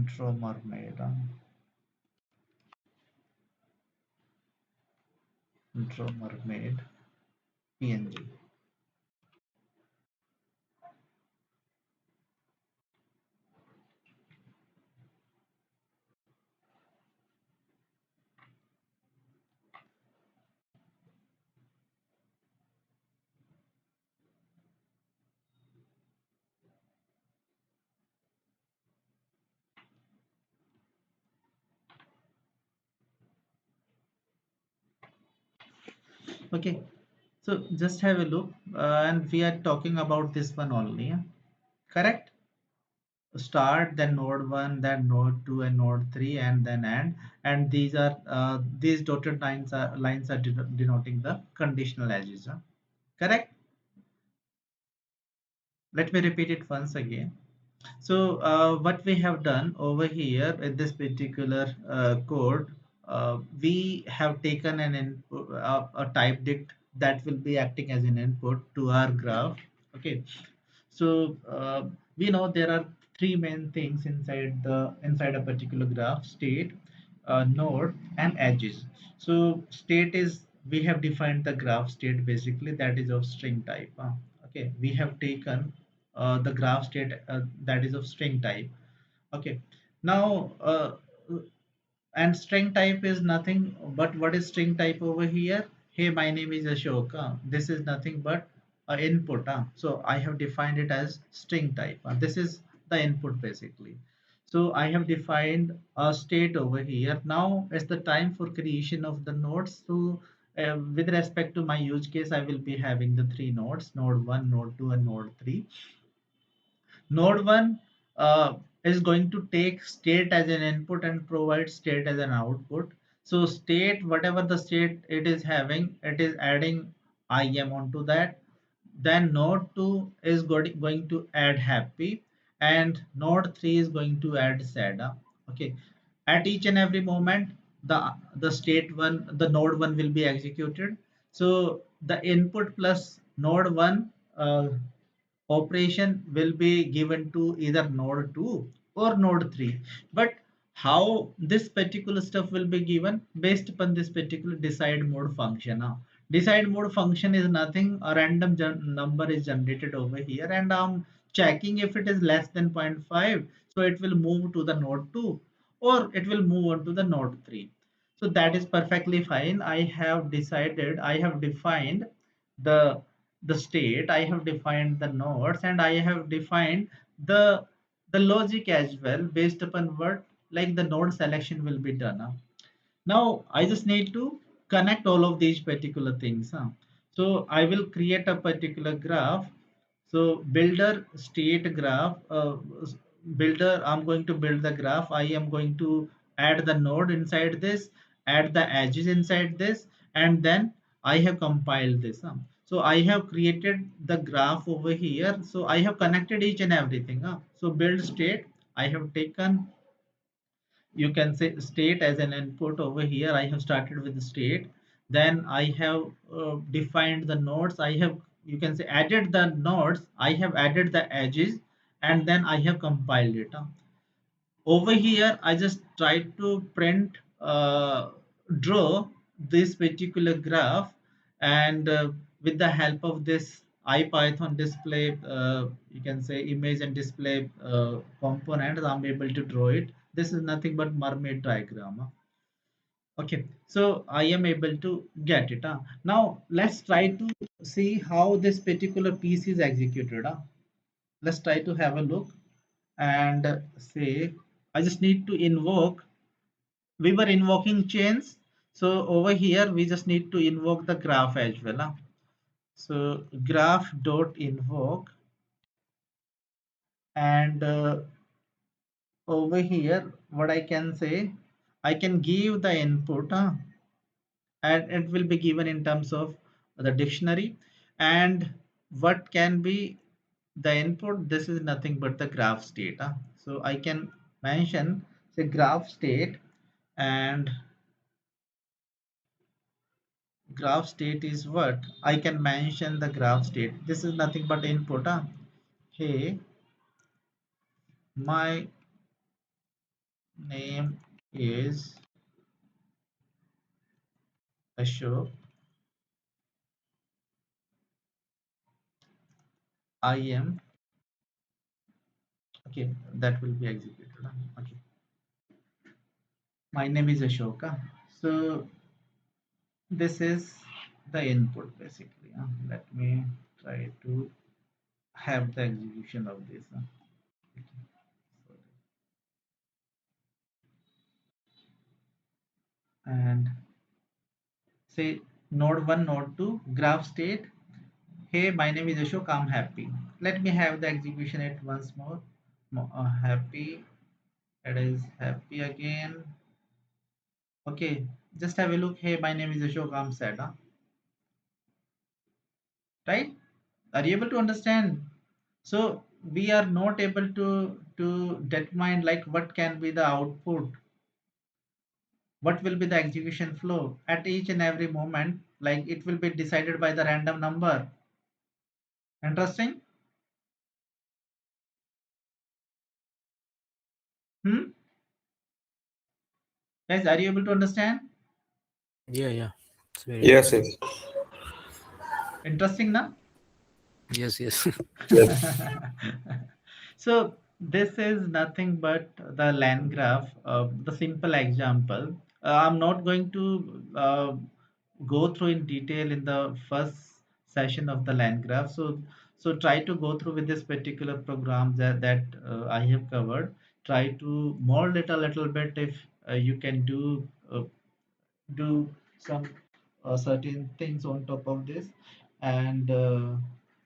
draw mermaid, draw mermaid png. Okay, so just have a look, and we are talking about this one only. Correct? Start, then node 1, then node 2, and node 3, and then and these are these dotted lines are denoting the conditional edges. Correct? Let me repeat it once again. So what we have done over here in this particular code, we have taken an input, a type dict that will be acting as an input to our graph. Okay, so we know there are three main things inside a particular graph: state, node, and edges. So state is, we have defined the graph state, basically that is of string type. Okay, we have taken the graph state that is of string type. Okay, now and string type is nothing but, what is string type over here? Hey, my name is Ashoka. This is nothing but input. So I have defined it as string type. This is the input basically. So I have defined a state over here. Now it's the time for creation of the nodes. So with respect to my use case, I will be having the three nodes: node 1, node 2, and node 3. Node 1 is going to take state as an input and provide state as an output. So state, whatever the state it is having, it is adding IM onto that. Then node 2 is going to add happy, and node 3 is going to add sad. Okay. At each and every moment, the state one, the node 1 will be executed. So the input plus node 1 operation will be given to either node 2 or node 3. But how this particular stuff will be given? Based upon this particular decide mode function. Decide mode function is nothing, a random number is generated over here, and I'm checking if it is less than zero point 0.5, so it will move to the node 2, or it will move on to the node 3. So that is perfectly fine. I have defined the state, I have defined the nodes, and I have defined the logic as well, based upon what, like, the node selection will be done. Now I just need to connect all of these particular things. So I will create a particular graph. So builder state graph, builder, I'm going to build the graph. I am going to add the node inside this, add the edges inside this, and then I have compiled this. So I have created the graph over here. So I have connected each and everything. So build state, I have taken, you can say, state as an input over here. I have started with the state, then I have defined the nodes. I have, you can say, added the nodes. I have added the edges, and then I have compiled it. Over here I just tried to print, draw this particular graph, and with the help of this ipython display, you can say, image and display component, I'm able to draw it. This is nothing but mermaid diagram. Okay, so I am able to get it. Now let's try to see how this particular piece is executed. Let's try to have a look and say, I just need to invoke, we were invoking chains, so over here we just need to invoke the graph as well. So graph dot invoke, and over here what I can say, I can give the input, and it will be given in terms of the dictionary, and what can be the input? This is nothing but the graph state. So I can mention, say, graph state, and graph state is what? I can mention the graph state. This is nothing but input. Hey, my name is Ashok. I am, okay, that will be executed. Okay, my name is Ashoka. So this is the input basically. Let me try to have the execution of this. Okay. And say node 1, node 2, graph state. Hey, my name is Ashok, I'm happy. Let me have the execution it once more. Happy, it is happy again. Okay, just have a look. Hey, my name is Ashok, I'm sad. Huh? Right? Are you able to understand? So we are not able to determine like what can be the output, what will be the execution flow at each and every moment. Like it will be decided by the random number. Interesting? Hmm? Guys, are you able to understand? Yeah, yeah. It's very Yes, interesting. yes, Interesting, na? Yes, yes. yes. So this is nothing but the land graph, the simple example. I'm not going to go through in detail in the first session of the land graph. So try to go through with this particular program that I have covered. Try to mold it a little bit if you can do some certain things on top of this, and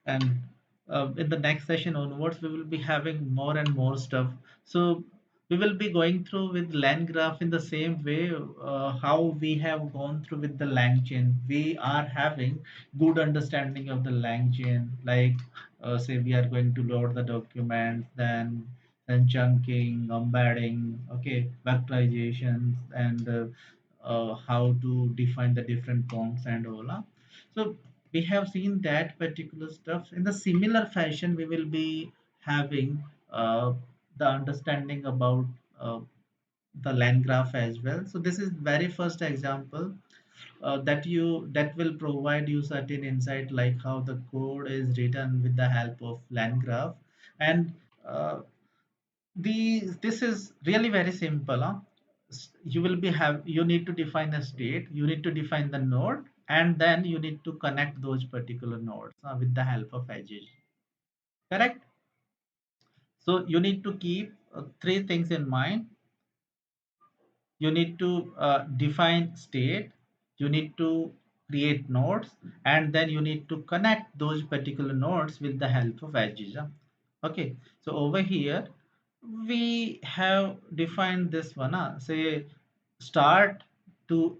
in the next session onwards we will be having more and more stuff. So we will be going through with land graph in the same way how we have gone through with the lang chain. We are having good understanding of the lang chain, like say we are going to load the documents, then chunking, embedding, okay, vectorizations, and how to define the different prompts and all. So we have seen that particular stuff. In the similar fashion, we will be having the understanding about uh, the land graph as well. So this is very first example that will provide you certain insight like how the code is written with the help of land graph. And uh, this is really very simple. Huh? You will be have you need to define a state, you need to define the node, and then you need to connect those particular nodes with the help of edges. Correct? So you need to keep three things in mind. You need to define state, you need to create nodes, and then you need to connect those particular nodes with the help of edges. Okay, so over here we have defined this one, say start to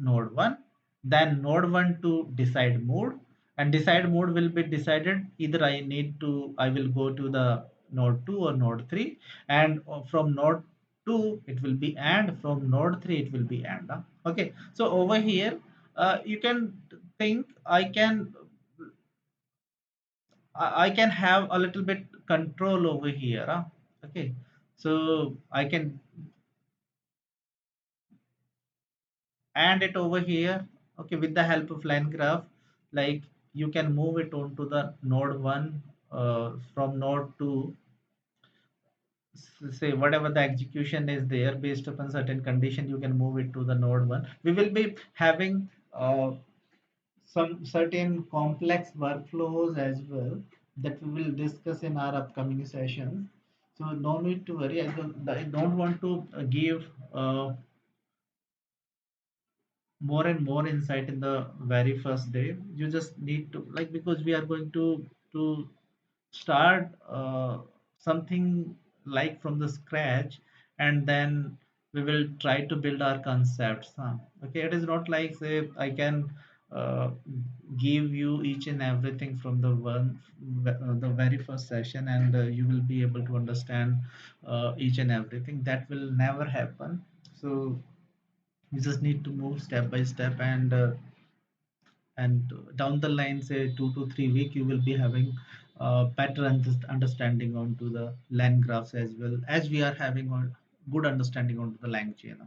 node 1, then node 1 to decide mode, and decide mode will be decided either I will go to the node 2 or node 3, and from node 2 it will be and, from node 3 it will be and. Okay, so over here you can think I can have a little bit control over here. Okay, so I can and it over here, okay, with the help of line graph. Like you can move it onto the node 1, from node 2, say whatever the execution is there based upon certain condition, you can move it to the node 1. We will be having some certain complex workflows as well that we will discuss in our upcoming sessions. So no need to worry. I don't want to give more and more insight in the very first day. You just need to, like, because we are going to start something like from the scratch, and then we will try to build our concepts, okay. It is not like say I can uh, give you each and everything from the very first session, and you will be able to understand each and everything. That will never happen. So you just need to move step by step, and down the line, say 2 to 3 week, you will be having better understanding onto the land graphs as well as we are having a good understanding onto the lang chain.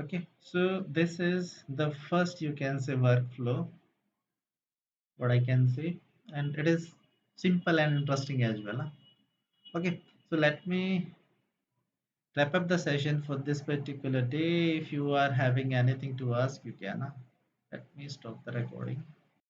Okay, so this is the first, you can say, workflow, what I can say, and it is simple and interesting as well. Okay, so let me wrap up the session for this particular day. If you are having anything to ask, you can. Let me stop the recording.